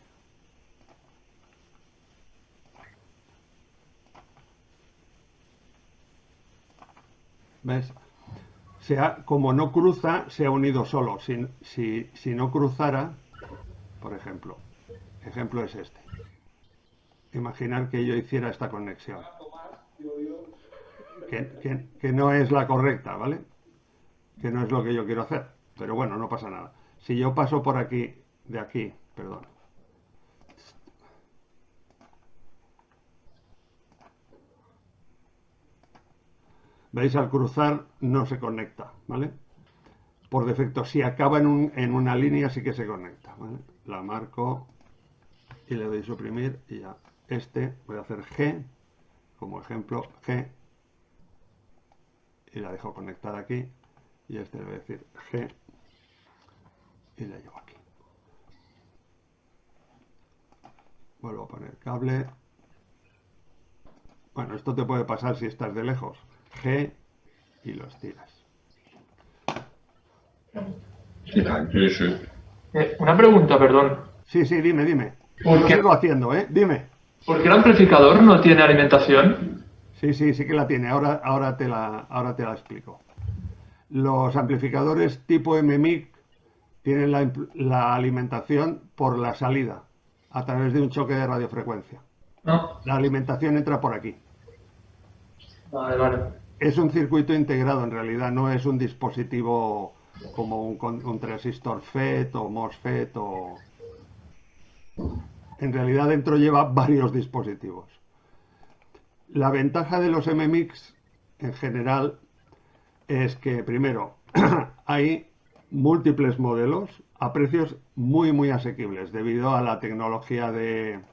¿Ves? Como no cruza, se ha unido solo. Si no cruzara, por ejemplo es este. Imaginar que yo hiciera esta conexión, que no es la correcta, ¿vale? Que no es lo que yo quiero hacer. Pero bueno, no pasa nada. Si yo paso por aquí, de aquí, perdón. ¿Veis? Al cruzar no se conecta, ¿vale? Por defecto, si acaba en una línea sí que se conecta, ¿vale? La marco y le doy suprimir y ya. Voy a hacer G, como ejemplo, G, y la dejo conectada aquí. Y le voy a decir G y le llevo aquí. Vuelvo a poner cable. Bueno, esto te puede pasar si estás de lejos. G y lo estiras. Sí, sí. Una pregunta, perdón. Sí, dime. ¿Por Lo qué, sigo haciendo, ¿eh? Dime. ¿por qué el amplificador no tiene alimentación? Sí que la tiene. Ahora te la explico. Los amplificadores tipo MMIC tienen la alimentación por la salida, a través de un choque de radiofrecuencia. No. La alimentación entra por aquí. Vale. Es un circuito integrado en realidad, no es un dispositivo como un transistor FET o MOSFET En realidad dentro lleva varios dispositivos. La ventaja de los MMICs en general es que, primero, hay múltiples modelos a precios muy asequibles debido a la tecnología de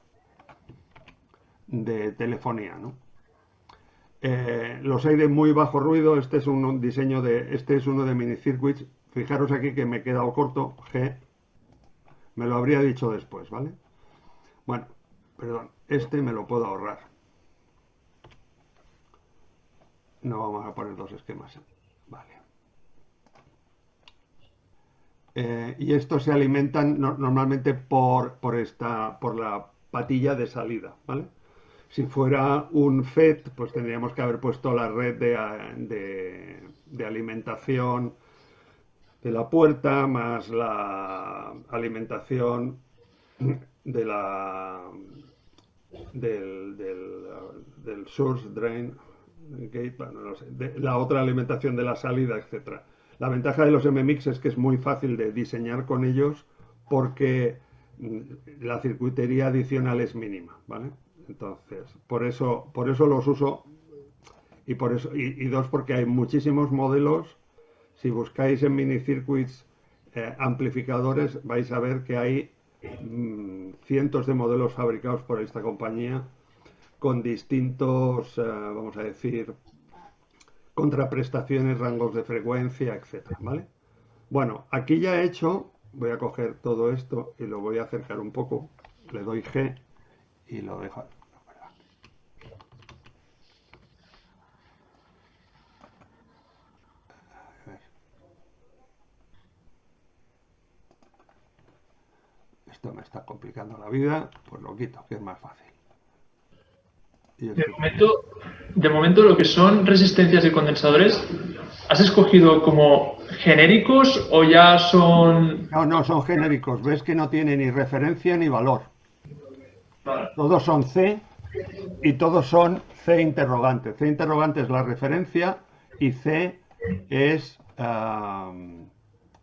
telefonía, ¿no? Los hay de muy bajo ruido. Este es uno de mini circuits. Fijaros aquí que me he quedado corto. G. Me lo habría dicho después, ¿vale? Bueno, perdón. Este me lo puedo ahorrar. No vamos a poner dos esquemas. Vale. Y estos se alimentan normalmente por la patilla de salida, ¿vale? Si fuera un FET, pues tendríamos que haber puesto la red de alimentación de la puerta más alimentación de la del source drain gate, bueno, no sé, de la otra alimentación de la salida, etcétera. La ventaja de los MMX es que es muy fácil de diseñar con ellos porque la circuitería adicional es mínima, ¿vale? Entonces, por eso los uso y dos, porque hay muchísimos modelos. Si buscáis en minicircuits amplificadores, vais a ver que hay cientos de modelos fabricados por esta compañía con distintos, vamos a decir, contraprestaciones, rangos de frecuencia, etcétera, ¿vale? Bueno, aquí ya he hecho, voy a coger todo esto y lo voy a acercar un poco, le doy G y lo dejo. Esto me está complicando la vida, pues lo quito, que es más fácil. De momento lo que son resistencias de condensadores, ¿has escogido como genéricos o ya son...? No, son genéricos. Ves que no tiene ni referencia ni valor. Vale. Todos son C y todos son C interrogante. C interrogante es la referencia y C es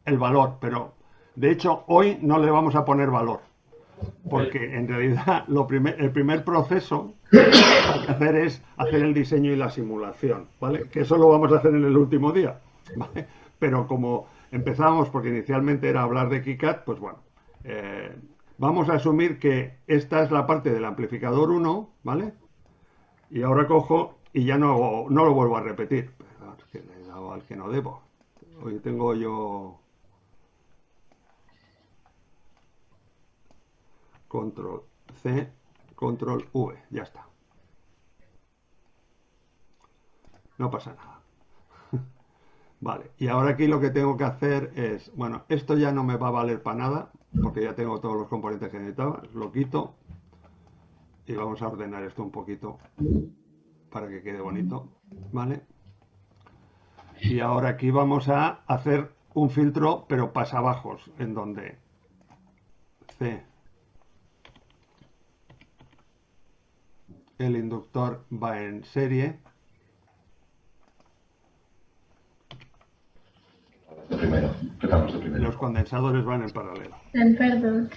el valor. Pero de hecho hoy no le vamos a poner valor. Porque en realidad el primer proceso que hay que hacer es hacer el diseño y la simulación, ¿vale? Que eso lo vamos a hacer en el último día, ¿vale? Pero como empezamos, porque inicialmente era hablar de KiCad, pues bueno, vamos a asumir que esta es la parte del amplificador 1, ¿vale? Y ahora cojo y ya no lo vuelvo a repetir. Pero es que le he dado al que no debo. Hoy tengo yo... Control C, Control V, ya está. No pasa nada. Vale, y ahora aquí lo que tengo que hacer es, bueno, esto ya no me va a valer para nada, porque ya tengo todos los componentes que necesitaba, lo quito y vamos a ordenar esto un poquito para que quede bonito, ¿vale? Y ahora aquí vamos a hacer un filtro, pero pasabajos, en donde C, el inductor va en serie. Primero, empezamos de primero. Los condensadores van en paralelo. Perdón.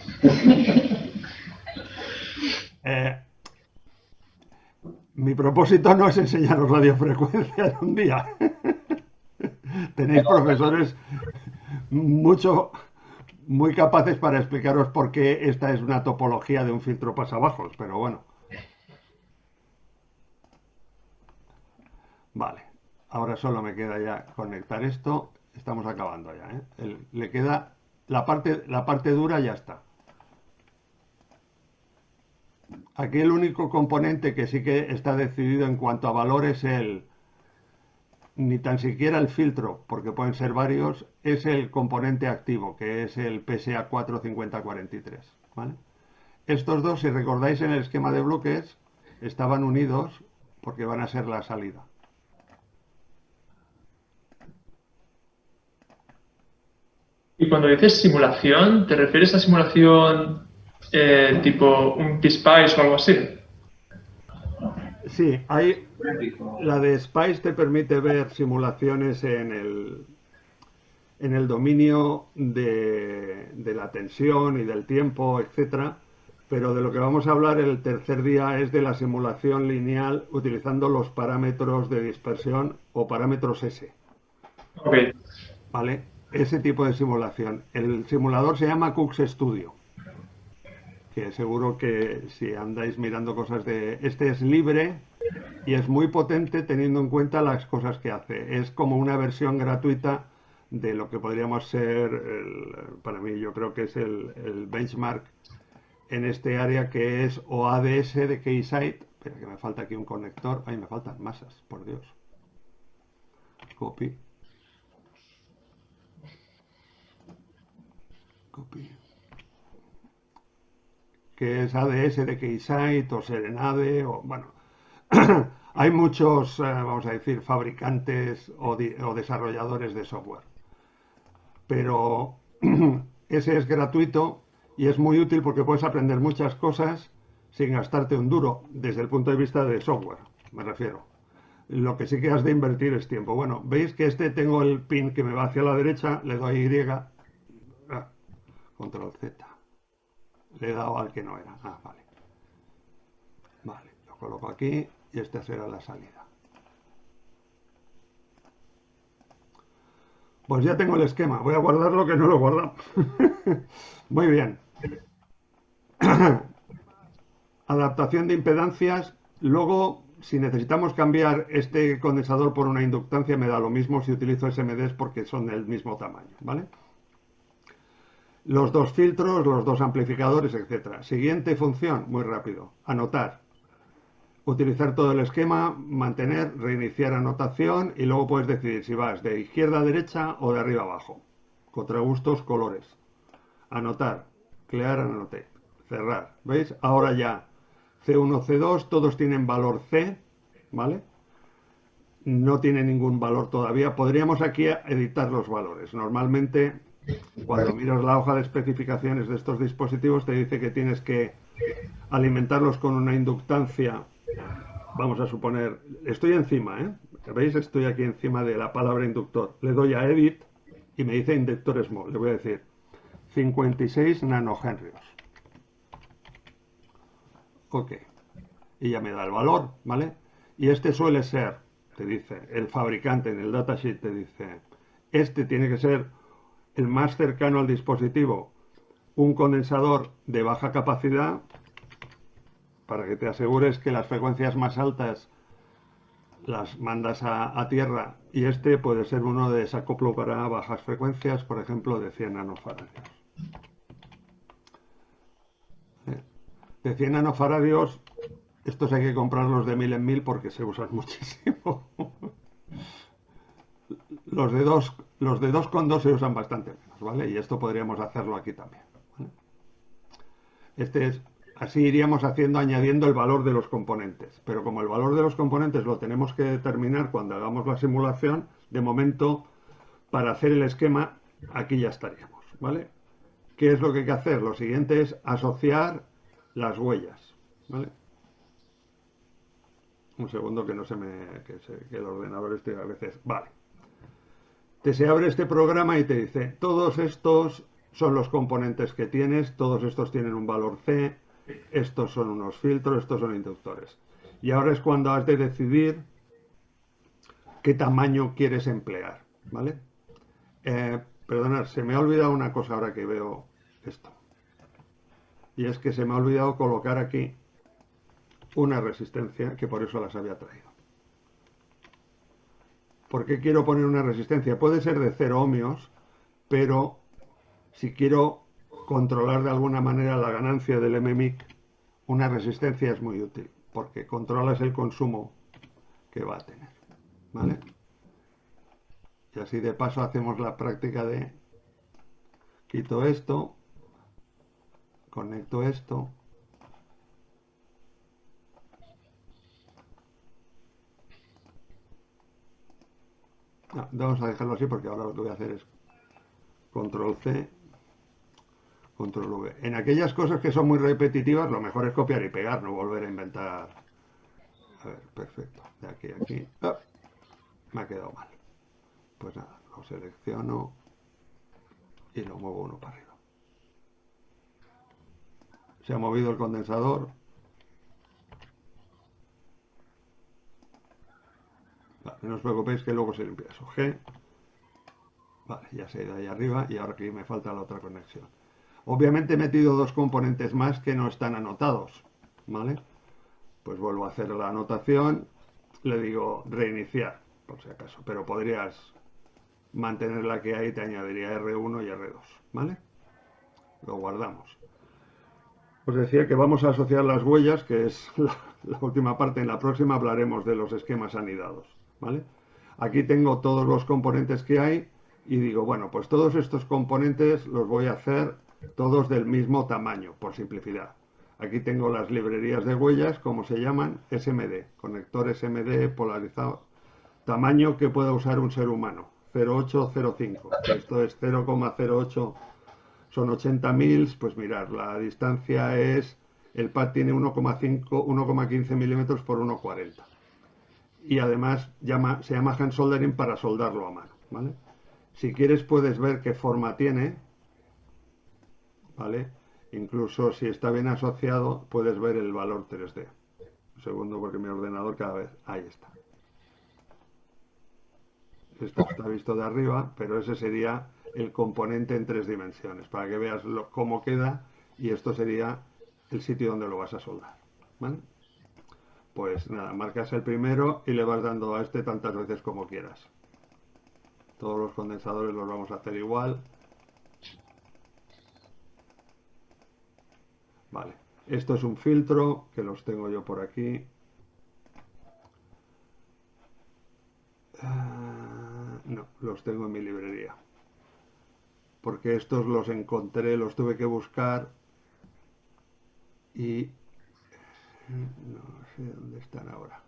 Mi propósito no es enseñaros radiofrecuencia en un día. Tenéis profesores muy capaces para explicaros por qué esta es una topología de un filtro pasabajos, pero bueno. Vale, ahora solo me queda ya conectar esto. Estamos acabando ya, ¿eh? Le queda la parte dura, ya está. Aquí el único componente que sí que está decidido en cuanto a valor es ni tan siquiera el filtro, porque pueden ser varios, es el componente activo, que es el PSA 45043, ¿vale? Estos dos, si recordáis en el esquema de bloques, estaban unidos porque van a ser la salida. Y cuando dices simulación, ¿te refieres a simulación tipo un PSpice o algo así? Sí, la de Spice te permite ver simulaciones en el dominio de la tensión y del tiempo, etcétera, pero de lo que vamos a hablar el tercer día es de la simulación lineal utilizando los parámetros de dispersión o parámetros S. Ok. ¿Vale? Ese tipo de simulación. El simulador se llama Cux Studio, que seguro que si andáis mirando cosas este es libre y es muy potente teniendo en cuenta las cosas que hace. Es como una versión gratuita de lo que podríamos ser, para mí yo creo que es el benchmark en este área, que es o ADS de Keysight. Espera que me falta aquí un conector. Ay, me faltan masas, por Dios. Copy. Que es ADS de Keysight o Serenade, o bueno, hay muchos, vamos a decir, fabricantes o desarrolladores de software. Pero ese es gratuito y es muy útil porque puedes aprender muchas cosas sin gastarte un duro, desde el punto de vista de software, me refiero. Lo que sí que has de invertir es tiempo. Bueno, veis que tengo el pin que me va hacia la derecha, le doy Y, control Z. Le he dado al que no era. Vale. Vale, lo coloco aquí y esta será la salida. Pues ya tengo el esquema. Voy a guardarlo que no lo he guardado. Muy bien. Adaptación de impedancias. Luego, si necesitamos cambiar este condensador por una inductancia, me da lo mismo si utilizo SMDs porque son del mismo tamaño, ¿vale? Los dos filtros, los dos amplificadores, etc. Siguiente función, muy rápido. Anotar. Utilizar todo el esquema, mantener, reiniciar anotación y luego puedes decidir si vas de izquierda a derecha o de arriba a abajo. Contra gustos, colores. Anotar. Clear, anoté. Cerrar. ¿Veis? Ahora ya C1, C2, todos tienen valor C, ¿vale? No tiene ningún valor todavía. Podríamos aquí editar los valores. Normalmente, cuando miras la hoja de especificaciones de estos dispositivos, te dice que tienes que alimentarlos con una inductancia. Vamos a suponer, estoy encima, ¿eh? ¿Veis? Estoy aquí encima de la palabra inductor. Le doy a Edit y me dice inductor small. Le voy a decir 56 nanohenrios. Ok. Y ya me da el valor, ¿vale? Y este suele ser, te dice, el fabricante en el datasheet te dice, este tiene que ser el más cercano al dispositivo, un condensador de baja capacidad, para que te asegures que las frecuencias más altas las mandas a tierra, y este puede ser uno de desacoplo para bajas frecuencias, por ejemplo, de 100 nanofaradios. De 100 nanofaradios, estos hay que comprarlos de 1000 en 1000 porque se usan muchísimo. Los de 2,2 se usan bastante menos, ¿vale? Y esto podríamos hacerlo aquí también, ¿vale? Así iríamos añadiendo el valor de los componentes. Pero como el valor de los componentes lo tenemos que determinar cuando hagamos la simulación, de momento, para hacer el esquema, aquí ya estaríamos, ¿vale? ¿Qué es lo que hay que hacer? Lo siguiente es asociar las huellas, ¿vale? Un segundo que no se me... que el ordenador esté a veces... Vale. Se abre este programa y te dice, todos estos son los componentes que tienes, todos estos tienen un valor C, estos son unos filtros, estos son inductores. Y ahora es cuando has de decidir qué tamaño quieres emplear, ¿vale? Perdonad, se me ha olvidado una cosa ahora que veo esto. Y es que se me ha olvidado colocar aquí una resistencia, que por eso las había traído. ¿Por qué quiero poner una resistencia? Puede ser de 0 ohmios, pero si quiero controlar de alguna manera la ganancia del MMIC, una resistencia es muy útil, porque controlas el consumo que va a tener, ¿vale? Y así de paso hacemos la práctica de quito esto, conecto esto. No, vamos a dejarlo así porque ahora lo que voy a hacer es control C, control V. En aquellas cosas que son muy repetitivas, lo mejor es copiar y pegar, no volver a inventar. A ver, perfecto. De aquí a aquí. ¡Oh! Me ha quedado mal. Pues nada, lo selecciono y lo muevo uno para arriba. Se ha movido el condensador. Vale, no os preocupéis que luego se limpia eso. G. Vale, ya se ha ido ahí arriba y ahora aquí me falta la otra conexión. Obviamente he metido dos componentes más que no están anotados, ¿vale? Pues vuelvo a hacer la anotación, le digo reiniciar, por si acaso, pero podrías mantener la que hay, te añadiría R1 y R2, ¿vale? Lo guardamos. Os decía que vamos a asociar las huellas, que es la última parte. En la próxima hablaremos de los esquemas anidados, ¿vale? Aquí tengo todos los componentes que hay y digo, bueno, pues todos estos componentes los voy a hacer todos del mismo tamaño, por simplicidad. Aquí tengo las librerías de huellas, como se llaman, SMD, conector SMD polarizado, tamaño que pueda usar un ser humano, 0,805, esto es 0,08 son 80 mils, pues mirar, la distancia es, el pad tiene 1,5, 1,15 milímetros por 1,40. Y además se llama hand soldering para soldarlo a mano, ¿vale? Si quieres puedes ver qué forma tiene, ¿vale? Incluso si está bien asociado puedes ver el valor 3D. Un segundo porque mi ordenador cada vez... Ahí está. Esto está visto de arriba, pero ese sería el componente en 3 dimensiones, para que veas cómo queda, y esto sería el sitio donde lo vas a soldar, ¿vale? Pues nada, marcas el primero y le vas dando a este tantas veces como quieras. Todos los condensadores los vamos a hacer igual. Vale, esto es un filtro que los tengo yo por aquí. No, los tengo en mi librería. Porque estos los encontré, los tuve que buscar y no sé dónde están ahora.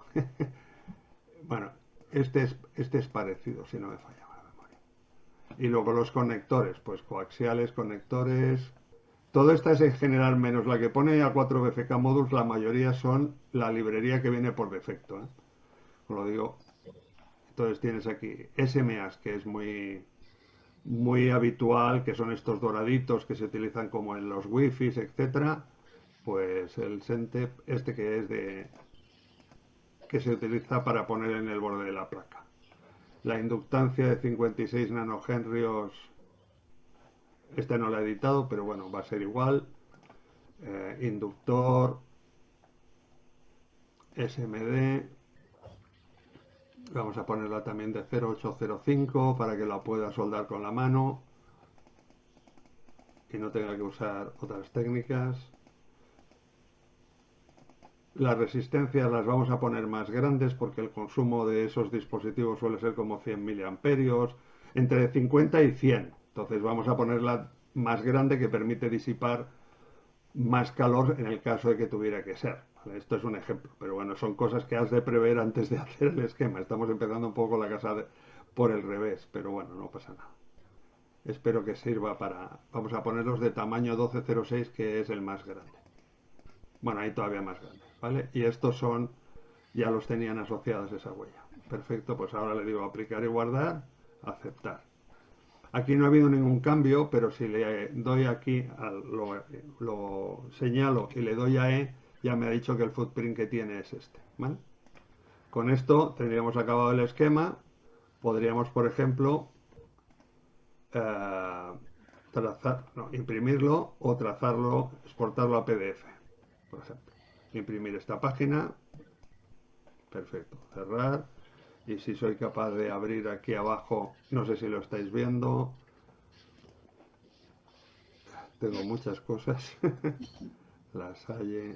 Bueno, este es parecido, si no me falla la memoria. Y luego los conectores, pues coaxiales, conectores. Todo esto es en general, menos la que pone A4BFK Modules, la mayoría son la librería que viene por defecto, ¿eh? Os lo digo. Entonces tienes aquí SMAs, que es muy habitual, que son estos doraditos que se utilizan como en los wifis, etcétera. Pues el SENTEP, este que se utiliza para poner en el borde de la placa. La inductancia de 56 nanohenrios, este no lo he editado, pero bueno, va a ser igual. Inductor, SMD, vamos a ponerla también de 0805 para que la pueda soldar con la mano y no tenga que usar otras técnicas. Las resistencias las vamos a poner más grandes porque el consumo de esos dispositivos suele ser como 100 miliamperios, entre 50 y 100. Entonces vamos a ponerla más grande, que permite disipar más calor en el caso de que tuviera que ser. ¿Vale? Esto es un ejemplo, pero bueno, son cosas que has de prever antes de hacer el esquema. Estamos empezando un poco la casa por el revés, pero bueno, no pasa nada. Espero que sirva para... Vamos a ponerlos de tamaño 1206, que es el más grande. Bueno, ahí todavía más grande, ¿vale? Y estos son, ya los tenían asociados esa huella. Perfecto, pues ahora le digo aplicar y guardar, aceptar. Aquí no ha habido ningún cambio, pero si le doy aquí, lo señalo y le doy a E, ya me ha dicho que el footprint que tiene es este, ¿vale? Con esto tendríamos acabado el esquema. Podríamos, por ejemplo, imprimirlo o trazarlo, exportarlo a PDF, por ejemplo. Imprimir esta página. Perfecto. Cerrar. Y si soy capaz de abrir aquí abajo, no sé si lo estáis viendo. Tengo muchas cosas. Las hay.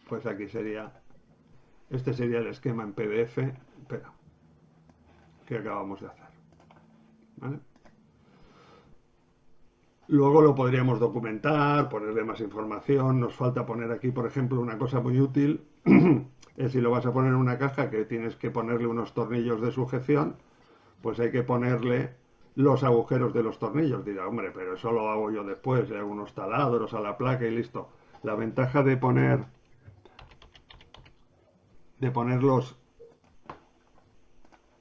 Pues aquí sería. Este sería el esquema en PDF. Espera. Que acabamos de hacer. ¿Vale? Luego lo podríamos documentar, ponerle más información. Nos falta poner aquí, por ejemplo, una cosa muy útil. Es si lo vas a poner en una caja que tienes que ponerle unos tornillos de sujeción, pues hay que ponerle los agujeros de los tornillos. Dirá, hombre, pero eso lo hago yo después, le hago unos taladros a la placa y listo. La ventaja de poner los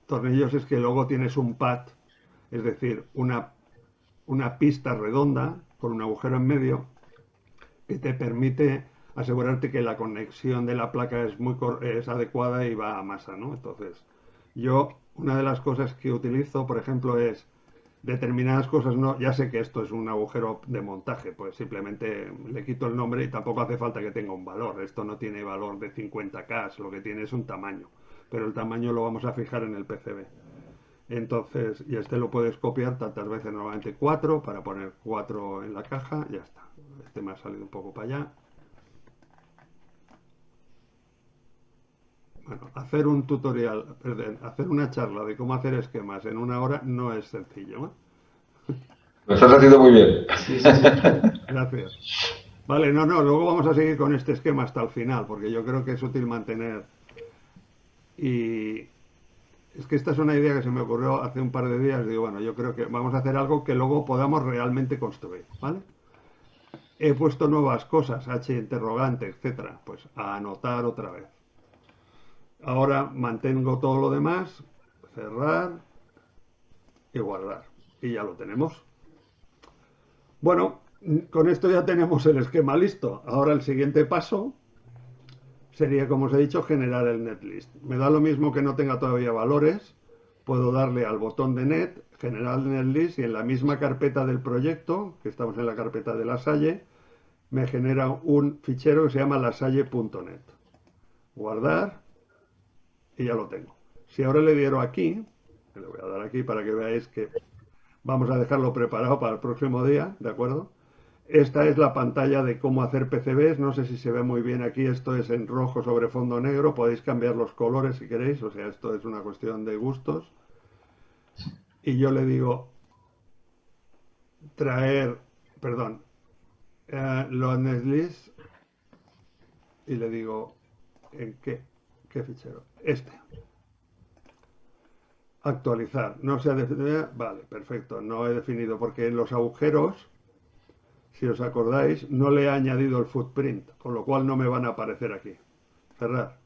tornillos es que luego tienes un pad, es decir, una pista redonda con un agujero en medio que te permite asegurarte que la conexión de la placa es adecuada y va a masa, ¿no? Entonces, una de las cosas que utilizo, por ejemplo, es determinadas cosas, no, ya sé que esto es un agujero de montaje, pues simplemente le quito el nombre y tampoco hace falta que tenga un valor. Esto no tiene valor de 50K, lo que tiene es un tamaño, pero el tamaño lo vamos a fijar en el PCB. Entonces, y este lo puedes copiar tantas veces, normalmente 4, para poner 4 en la caja, ya está. Este me ha salido un poco para allá. Bueno, hacer un tutorial, perdón, hacer una charla de cómo hacer esquemas en 1 hora no es sencillo, ¿eh? Lo estás haciendo muy bien. Sí, sí, sí. Gracias. Vale, no, luego vamos a seguir con este esquema hasta el final, porque yo creo que es útil mantener y es que esta es una idea que se me ocurrió hace un par de días. Digo, bueno, yo creo que vamos a hacer algo que luego podamos realmente construir, ¿vale? He puesto nuevas cosas, H interrogante, etcétera, pues a anotar otra vez. Ahora mantengo todo lo demás, cerrar y guardar. Y ya lo tenemos. Bueno, con esto ya tenemos el esquema listo. Ahora el siguiente paso sería, como os he dicho, generar el netlist. Me da lo mismo que no tenga todavía valores. Puedo darle al botón de net, generar el netlist y en la misma carpeta del proyecto, que estamos en la carpeta de Lasalle, me genera un fichero que se llama lasalle.net. Guardar y ya lo tengo. Si ahora le diero aquí, le voy a dar aquí para que veáis que vamos a dejarlo preparado para el próximo día, ¿de acuerdo? Esta es la pantalla de cómo hacer PCBs. No sé si se ve muy bien aquí. Esto es en rojo sobre fondo negro. Podéis cambiar los colores si queréis. O sea, esto es una cuestión de gustos. Y yo le digo traer, perdón, los netlist y le digo en qué fichero. Este. Actualizar. No se ha definido. Vale, perfecto. No he definido porque en los agujeros, si os acordáis, no le he añadido el footprint, con lo cual no me van a aparecer aquí. Cerrar.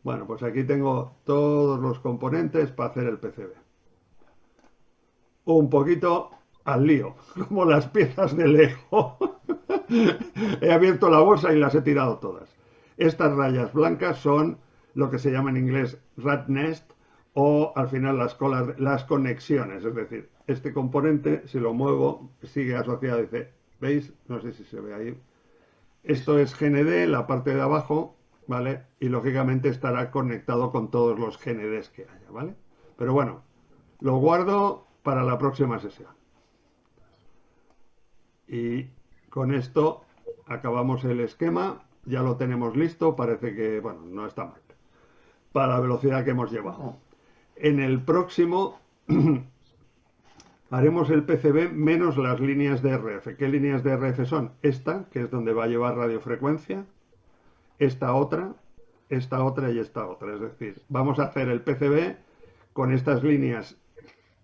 Bueno, pues aquí tengo todos los componentes para hacer el PCB. Un poquito al lío, como las piezas de Lego. He abierto la bolsa y las he tirado todas. Estas rayas blancas son lo que se llama en inglés rat nest o al final las conexiones. Es decir, este componente, si lo muevo, sigue asociado. Dice, ¿veis? No sé si se ve ahí. Esto es GND, la parte de abajo, ¿vale? Y lógicamente estará conectado con todos los GNDs que haya, ¿vale? Pero bueno, lo guardo para la próxima sesión. Y con esto acabamos el esquema, ya lo tenemos listo, parece que, bueno, no está mal, para la velocidad que hemos llevado. En el próximo haremos el PCB menos las líneas de RF. ¿Qué líneas de RF son? Esta, que es donde va a llevar radiofrecuencia, esta otra y esta otra. Es decir, vamos a hacer el PCB con estas líneas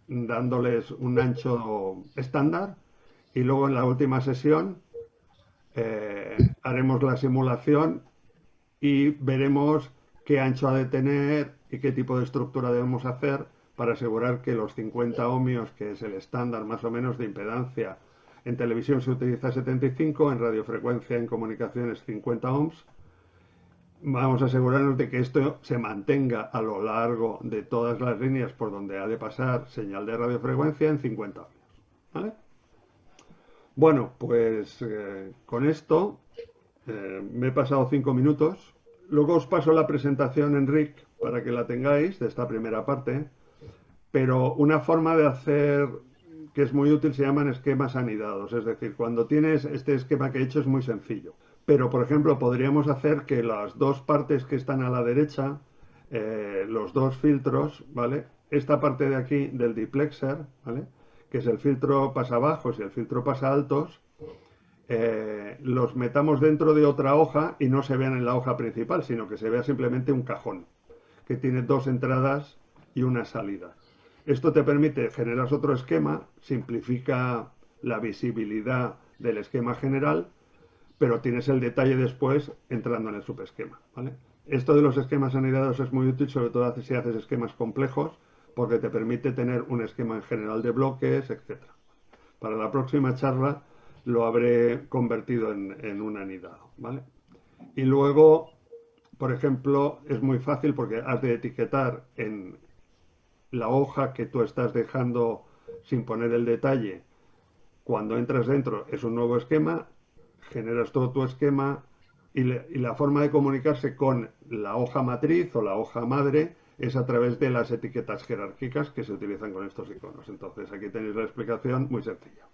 dándoles un ancho estándar y luego en la última sesión haremos la simulación y veremos qué ancho ha de tener y qué tipo de estructura debemos hacer para asegurar que los 50 ohmios, que es el estándar más o menos de impedancia, en televisión se utiliza 75, en radiofrecuencia, en comunicaciones 50 ohms. Vamos a asegurarnos de que esto se mantenga a lo largo de todas las líneas por donde ha de pasar señal de radiofrecuencia en 50 ohmios. ¿Vale? Bueno, pues con esto me he pasado 5 minutos. Luego os paso la presentación en RIC para que la tengáis de esta primera parte. Pero una forma de hacer que es muy útil se llaman esquemas anidados. Es decir, cuando tienes este esquema que he hecho es muy sencillo. Pero, por ejemplo, podríamos hacer que las dos partes que están a la derecha, los dos filtros, ¿vale? Esta parte de aquí del diplexer, ¿vale? Que es el filtro pasa bajos y el filtro pasa altos, los metamos dentro de otra hoja y no se vean en la hoja principal, sino que se vea simplemente un cajón que tiene dos entradas y una salida. Esto te permite generar otro esquema, simplifica la visibilidad del esquema general, pero tienes el detalle después entrando en el subesquema, ¿vale? Esto de los esquemas anidados es muy útil, sobre todo si haces esquemas complejos, porque te permite tener un esquema en general de bloques, etc. Para la próxima charla lo habré convertido en un anidado, ¿vale? Y luego, por ejemplo, es muy fácil porque has de etiquetar en la hoja que tú estás dejando sin poner el detalle. Cuando entras dentro es un nuevo esquema, generas todo tu esquema y la forma de comunicarse con la hoja matriz o la hoja madre es a través de las etiquetas jerárquicas que se utilizan con estos iconos. Entonces aquí tenéis la explicación muy sencilla.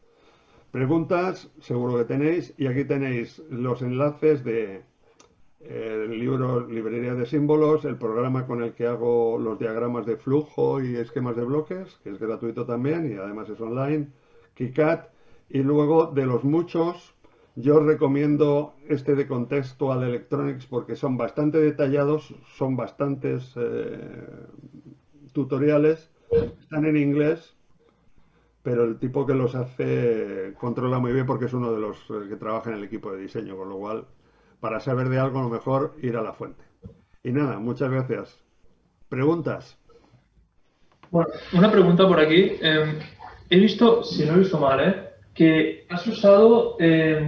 Preguntas, seguro que tenéis, y aquí tenéis los enlaces de el libro Librería de Símbolos, el programa con el que hago los diagramas de flujo y esquemas de bloques, que es gratuito también y además es online, KiCad, y luego de los muchos, yo os recomiendo este de Contextual Electronics porque son bastante detallados, son bastantes tutoriales, están en inglés, pero el tipo que los hace controla muy bien porque es uno de los que trabaja en el equipo de diseño, con lo cual, para saber de algo, lo mejor ir a la fuente. Y nada, muchas gracias. ¿Preguntas? Bueno, una pregunta por aquí. He visto, si no he visto mal, que has usado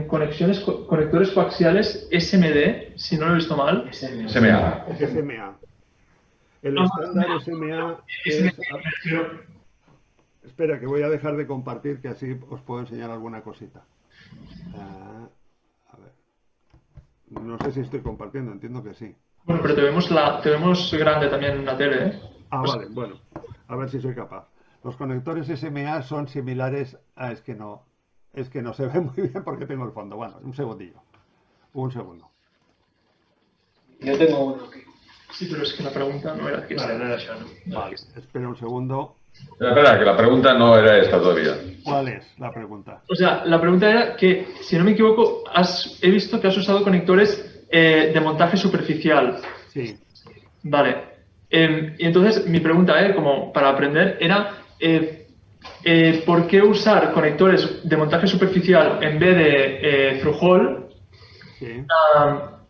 conectores coaxiales SMD, si no lo he visto mal. SMA. SMA. El Ah, estándar SMA SMD, es... me refiero. Espera, que voy a dejar de compartir, que así os puedo enseñar alguna cosita. Ah, a ver. No sé si estoy compartiendo, entiendo que sí. Bueno, pero te vemos grande también en la tele, ¿eh? Ah, O sea, vale, bueno. A ver si soy capaz. Los conectores SMA son similares a... Es que no se ve muy bien porque tengo el fondo. Bueno, un segundillo. Un segundo. Yo tengo uno aquí. sí, pero es que la pregunta no era que Vale, no era yo, ¿no? Vale, espera un segundo. Espera, que la pregunta no era esta todavía. ¿Cuál es la pregunta? O sea, la pregunta era que, si no me equivoco, he visto que has usado conectores de montaje superficial. Sí. Vale. Y entonces mi pregunta, como para aprender, era ¿por qué usar conectores de montaje superficial en vez de through-hole? Sí.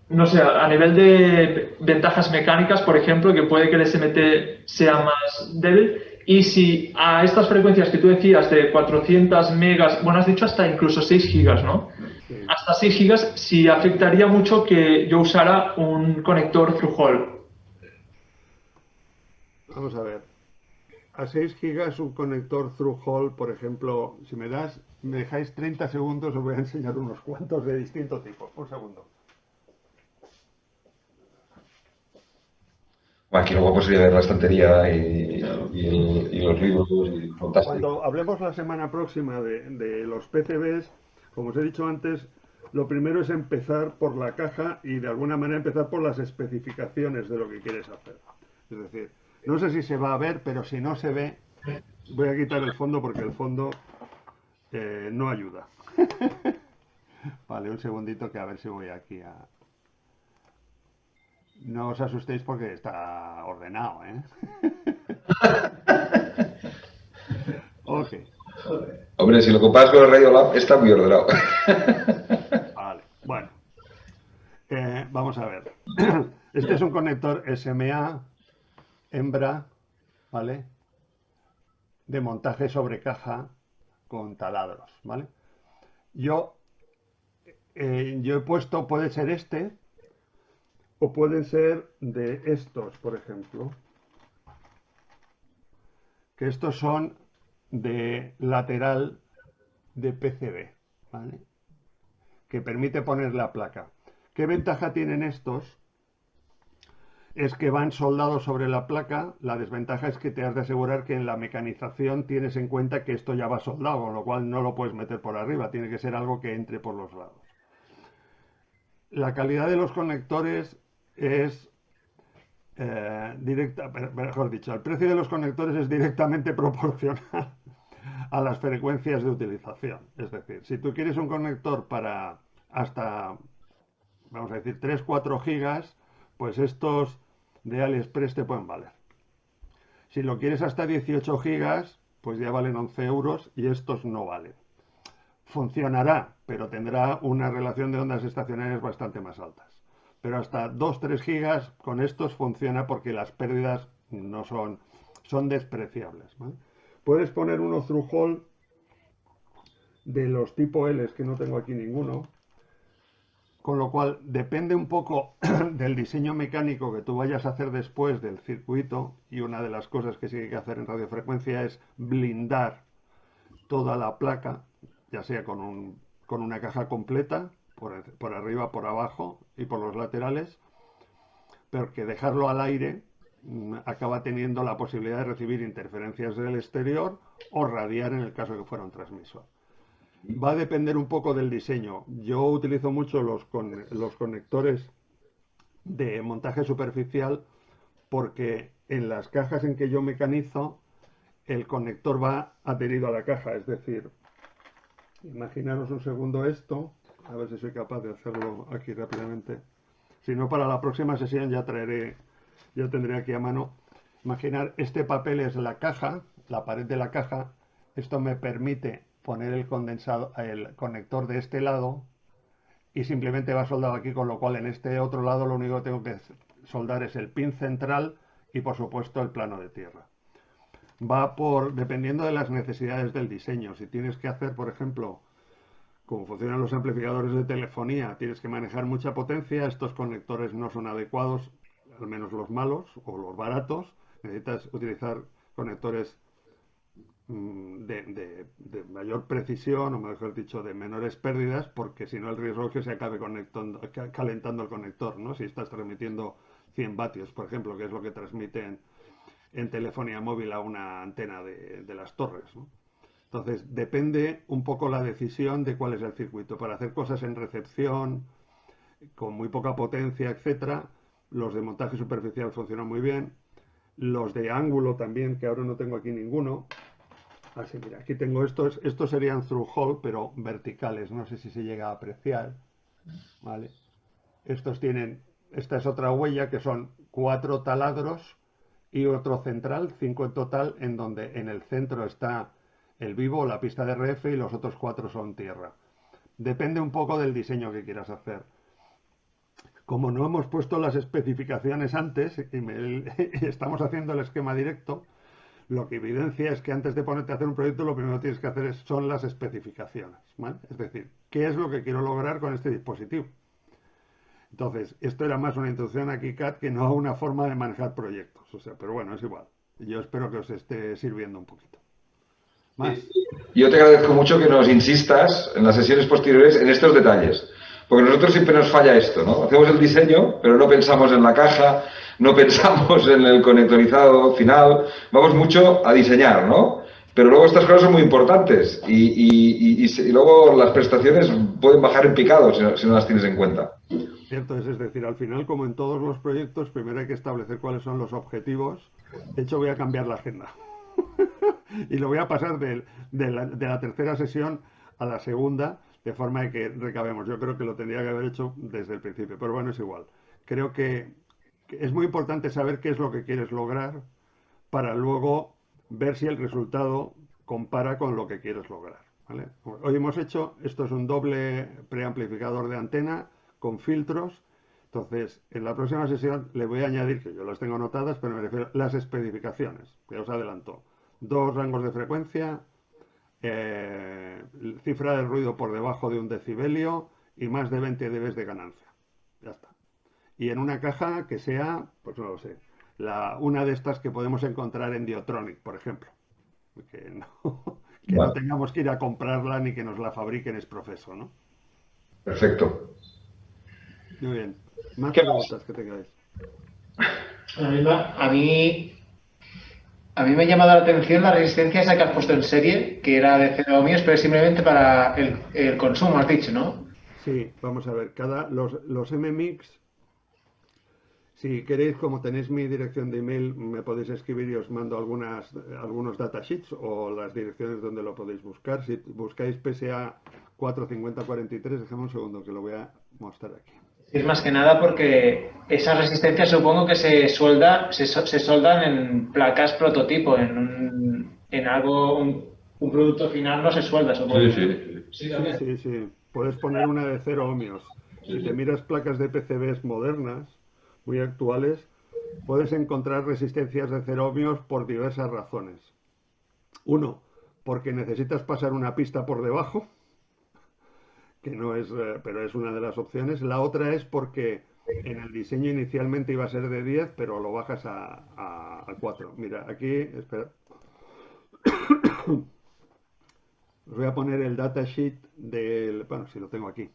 No sé, a nivel de ventajas mecánicas, por ejemplo, que puede que el SMT sea más débil. Y si a estas frecuencias que tú decías de 400 megas, bueno, has dicho hasta incluso 6 gigas, ¿no? Sí. Hasta 6 gigas, si afectaría mucho que yo usara un conector through-hole. Vamos a ver. A 6 gigas un conector through-hole, por ejemplo, si me dejáis 30 segundos, os voy a enseñar unos cuantos de distinto tipo. Un segundo. Aquí lo guapo sería ver la estantería y los libros, y fantástico. Cuando hablemos la semana próxima de los PCBs, como os he dicho antes, lo primero es empezar por la caja y de alguna manera empezar por las especificaciones de lo que quieres hacer. Es decir, no sé si se va a ver, pero si no se ve, voy a quitar el fondo porque el fondo no ayuda. Vale, un segundito que a ver si voy aquí a... No os asustéis porque está ordenado, ¿eh? Ok, Hombre, si lo comparas con el Radiolab, está muy ordenado. vale. Bueno, vamos a ver. Este es un conector SMA hembra, ¿vale? De montaje sobre caja con taladros, ¿vale? Yo, yo he puesto, puede ser este o pueden ser de estos, por ejemplo, que estos son de lateral de PCB, ¿vale? Que permite poner la placa. ¿Qué ventaja tienen estos? Es que van soldados sobre la placa. La desventaja es que te has de asegurar que en la mecanización tienes en cuenta que esto ya va soldado, con lo cual no lo puedes meter por arriba, tiene que ser algo que entre por los lados. La calidad de los conectores es directa, mejor dicho, el precio de los conectores es directamente proporcional a las frecuencias de utilización. Es decir, si tú quieres un conector para hasta, vamos a decir, 3-4 gigas, pues estos de AliExpress te pueden valer. Si lo quieres hasta 18 gigas, pues ya valen 11 euros y estos no valen. Funcionará, pero tendrá una relación de ondas estacionarias bastante más altas. Pero hasta 2-3 gigas con estos funciona porque las pérdidas no son despreciables, ¿vale? Puedes poner uno through-hole de los tipo L, que no tengo aquí ninguno, con lo cual depende un poco del diseño mecánico que tú vayas a hacer después del circuito, y una de las cosas que sí hay que hacer en radiofrecuencia es blindar toda la placa, ya sea con una caja completa, por arriba, por abajo y por los laterales, pero que dejarlo al aire acaba teniendo la posibilidad de recibir interferencias del exterior o radiar en el caso de que fuera un transmisor. Va a depender un poco del diseño. Yo utilizo mucho los conectores de montaje superficial porque en las cajas en que yo mecanizo el conector va adherido a la caja, es decir, imaginaros un segundo esto, a ver si soy capaz de hacerlo aquí rápidamente. Si no, para la próxima sesión ya tendré aquí a mano. Imaginar, este papel es la caja, la pared de la caja. Esto me permite poner el condensado, el conector de este lado y simplemente va soldado aquí, con lo cual en este otro lado lo único que tengo que soldar es el pin central y por supuesto el plano de tierra. Va por, dependiendo de las necesidades del diseño. Si tienes que hacer, por ejemplo, como funcionan los amplificadores de telefonía, tienes que manejar mucha potencia, estos conectores no son adecuados, al menos los malos o los baratos. Necesitas utilizar conectores de mayor precisión, o mejor dicho, de menores pérdidas, porque si no el riesgo es que se acabe calentando el conector, ¿no? Si estás transmitiendo 100 vatios, por ejemplo, que es lo que transmiten en telefonía móvil a una antena de las torres, ¿no? Entonces, depende un poco la decisión de cuál es el circuito. Para hacer cosas en recepción, con muy poca potencia, etcétera, los de montaje superficial funcionan muy bien. Los de ángulo también, que ahora no tengo aquí ninguno. Así, mira, aquí tengo estos serían through hole, pero verticales. No sé si se llega a apreciar. ¿Vale? Estos tienen, esta es otra huella que son 4 taladros y otro central, 5 en total, en donde en el centro está el vivo, la pista de RF y los otros 4 son tierra. Depende un poco del diseño que quieras hacer. Como no hemos puesto las especificaciones antes y estamos haciendo el esquema directo, lo que evidencia es que antes de ponerte a hacer un proyecto, lo primero que tienes que hacer son las especificaciones, ¿vale? Es decir, ¿qué es lo que quiero lograr con este dispositivo? Entonces, esto era más una introducción a KiCad que no a una forma de manejar proyectos. O sea, pero bueno, es igual. Yo espero que os esté sirviendo un poquito. Más. Yo te agradezco mucho que nos insistas en las sesiones posteriores en estos detalles. Porque nosotros siempre nos falla esto, ¿no? Hacemos el diseño, pero no pensamos en la caja, no pensamos en el conectorizado final. Vamos mucho a diseñar, ¿no? Pero luego estas cosas son muy importantes y luego las prestaciones pueden bajar en picado si no las tienes en cuenta. Cierto es decir, al final, como en todos los proyectos, primero hay que establecer cuáles son los objetivos. De hecho, voy a cambiar la agenda. Y lo voy a pasar de la tercera sesión a la segunda, de forma de que recabemos. Yo creo que lo tendría que haber hecho desde el principio, pero bueno, es igual. Creo que es muy importante saber qué es lo que quieres lograr para luego ver si el resultado compara con lo que quieres lograr, ¿vale? Hoy hemos hecho, esto es un doble preamplificador de antena con filtros. Entonces, en la próxima sesión le voy a añadir, que yo las tengo anotadas, pero me refiero a las especificaciones, que os adelanto. 2 rangos de frecuencia, cifra de ruido por debajo de 1 decibelio y más de 20 dB de ganancia. Ya está. Y en una caja que sea, pues no lo sé, una de estas que podemos encontrar en Diotronic, por ejemplo. Que no, que no Vale, tengamos que ir a comprarla ni que nos la fabriquen es profeso, ¿no? perfecto. Muy bien. Más ¿Qué más? preguntas que tengáis. A mí me ha llamado la atención la resistencia esa que has puesto en serie, que era de 0 ohmios, pero es simplemente para el consumo, has dicho, ¿no? Sí, vamos a ver. Los MMix, si queréis, como tenéis mi dirección de email, me podéis escribir y os mando algunos datasheets o las direcciones donde lo podéis buscar. Si buscáis PSA 45043, déjame un segundo que lo voy a mostrar aquí. Es más que nada porque esas resistencias supongo que se soldan en placas prototipo, en algo, un producto final no se suelda, Sí, supongo. sí. Sí, Sí, también. sí, sí. Puedes poner una de 0 ohmios. Sí, Si te sí. miras placas de PCBs modernas, muy actuales, puedes encontrar resistencias de 0 ohmios por diversas razones. Uno, porque necesitas pasar una pista por debajo, que no es, pero es una de las opciones. La otra es porque en el diseño inicialmente iba a ser de 10, pero lo bajas a 4. Mira, aquí, espera, os voy a poner el datasheet del, bueno, si lo tengo aquí.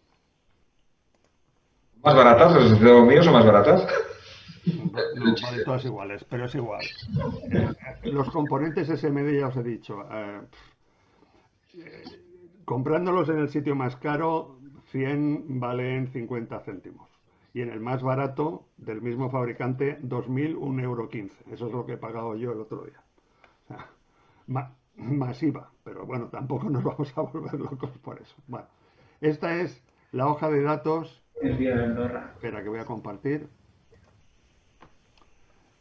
¿Más baratas? ¿Las de míos o más baratas? No, vale, todas iguales, pero es igual. Los componentes SMD ya os he dicho. Comprándolos en el sitio más caro, 100 valen 50 céntimos. Y en el más barato, del mismo fabricante, 2.000, 1,15 €. Eso es lo que he pagado yo el otro día. O sea, masiva, pero bueno, tampoco nos vamos a volver locos por eso. Bueno, esta es la hoja de datos. El día de Andorra. Espera, que voy a compartir.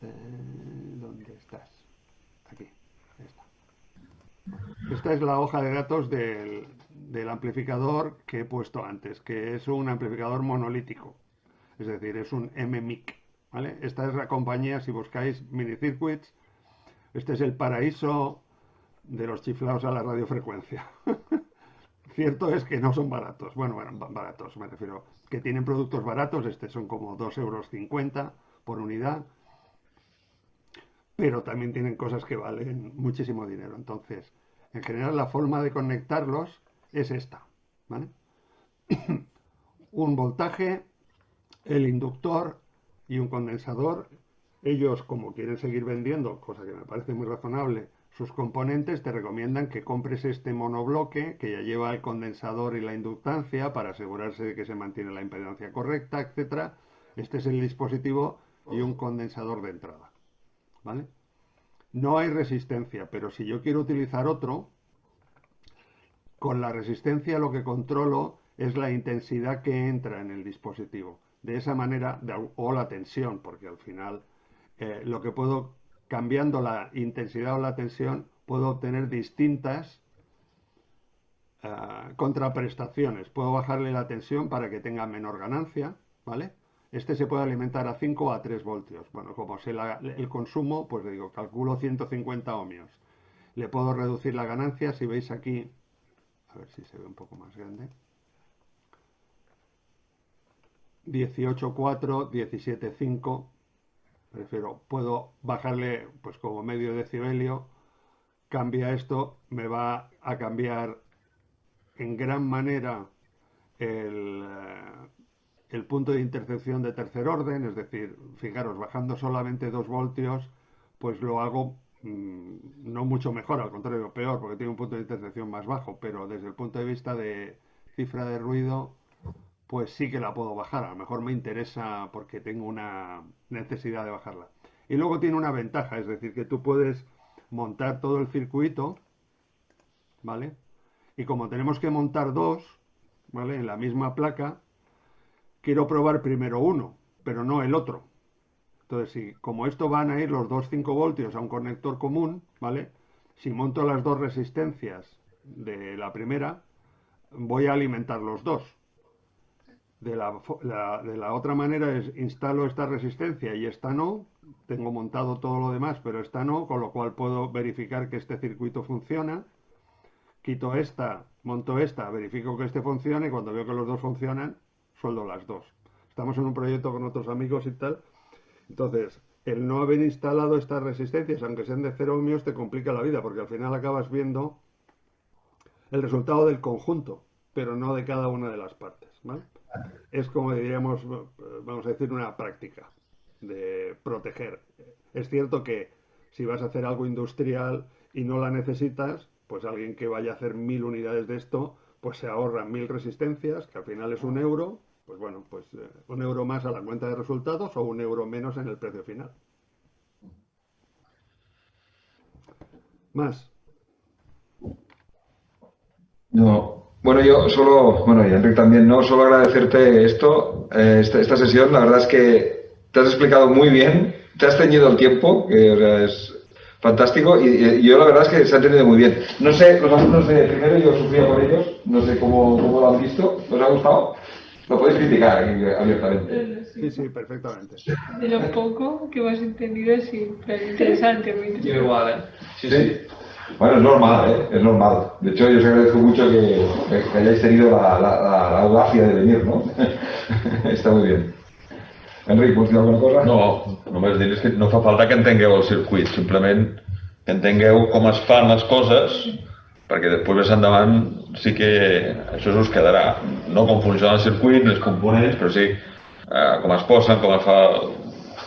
¿Dónde Aquí. Esta es la hoja de datos del amplificador que he puesto antes, que es un amplificador monolítico. Es decir, es un MMIC, ¿vale? Esta es la compañía, si buscáis Minicircuits, este es el paraíso de los chiflados a la radiofrecuencia. Cierto es que no son baratos. Bueno, baratos, me refiero. Que tienen productos baratos, son como 2,50 € por unidad. Pero también tienen cosas que valen muchísimo dinero. Entonces, en general, la forma de conectarlos es esta, ¿vale? Un voltaje, el inductor y un condensador. Ellos, como quieren seguir vendiendo, cosa que me parece muy razonable, sus componentes, te recomiendan que compres este monobloque que ya lleva el condensador y la inductancia para asegurarse de que se mantiene la impedancia correcta, etcétera. Este es el dispositivo y un condensador de entrada, ¿vale? No hay resistencia, pero si yo quiero utilizar otro, con la resistencia lo que controlo es la intensidad que entra en el dispositivo. De esa manera, o la tensión, porque al final lo que puedo, cambiando la intensidad o la tensión, puedo obtener distintas contraprestaciones. Puedo bajarle la tensión para que tenga menor ganancia, ¿vale? Este se puede alimentar a 5 o a 3 voltios. Bueno, como sé el consumo, pues digo, calculo 150 ohmios. Le puedo reducir la ganancia, si veis aquí, a ver si se ve un poco más grande. 18,4, 17,5. Prefiero, puedo bajarle pues como medio decibelio. Cambia esto, me va a cambiar en gran manera el punto de intercepción de tercer orden, es decir, fijaros, bajando solamente 2 voltios, pues lo hago no mucho mejor, al contrario, peor, porque tiene un punto de intercepción más bajo, pero desde el punto de vista de cifra de ruido, pues sí que la puedo bajar. A lo mejor me interesa porque tengo una necesidad de bajarla. Y luego tiene una ventaja, es decir, que tú puedes montar todo el circuito, ¿vale? Y como tenemos que montar dos, ¿vale? En la misma placa, quiero probar primero uno, pero no el otro. Entonces, si como esto van a ir los dos 5 voltios a un conector común, ¿vale? Si monto las dos resistencias de la primera, voy a alimentar los dos. De la otra manera es instalo esta resistencia y esta no. Tengo montado todo lo demás, pero esta no, con lo cual puedo verificar que este circuito funciona. Quito esta, monto esta, verifico que este funcione y cuando veo que los dos funcionan, sueldo las dos. Estamos en un proyecto con otros amigos y tal. Entonces, el no haber instalado estas resistencias, aunque sean de 0 ohmios, te complica la vida, porque al final acabas viendo el resultado del conjunto, pero no de cada una de las partes, ¿vale? Es como diríamos, vamos a decir, una práctica de proteger. Es cierto que si vas a hacer algo industrial y no la necesitas, pues alguien que vaya a hacer 1000 unidades de esto, pues se ahorra 1000 resistencias, que al final es 1 euro, pues bueno, pues 1 euro más a la cuenta de resultados o 1 euro menos en el precio final. Más. No. Bueno, yo solo, bueno, y Enric también, ¿no? Solo agradecerte esto, esta sesión. La verdad es que te has explicado muy bien, te has ceñido el tiempo, que o sea, es fantástico, y yo la verdad es que se ha entendido muy bien. No sé, los alumnos de primero, yo sufría por ellos, no sé cómo lo han visto, ¿os ha gustado? Lo podéis criticar aquí abiertamente. Sí, sí, perfectamente. De lo poco que hemos entendido, sí, pero interesante, muy interesante. Yo igual, ¿eh? Sí. Bueno, es normal, ¿eh? Es normal. De hecho, yo os agradezco mucho que hayáis tenido la audacia de venir, ¿no? Està muy bien. Enric, vols dir alguna cosa? No, només dir que no fa falta que entengueu el circuit, simplement que entengueu com es fan les coses, perquè després més endavant sí que això us quedarà. No com funciona el circuit, ni els components, però sí com es posen, com es fa...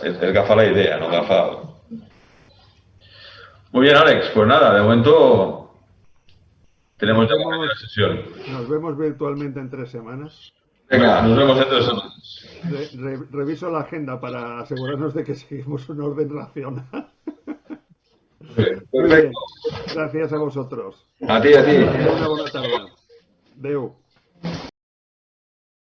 És agafar la idea, no agafar... Muy bien, Alex. Pues nada, de momento tenemos ya la primera sesión. Nos vemos virtualmente en 3 semanas. Venga, nos vemos en 3 semanas. Reviso la agenda para asegurarnos de que seguimos un orden racional. Muy bien. Gracias a vosotros. A ti, a ti. Una buena tarde. Adeu.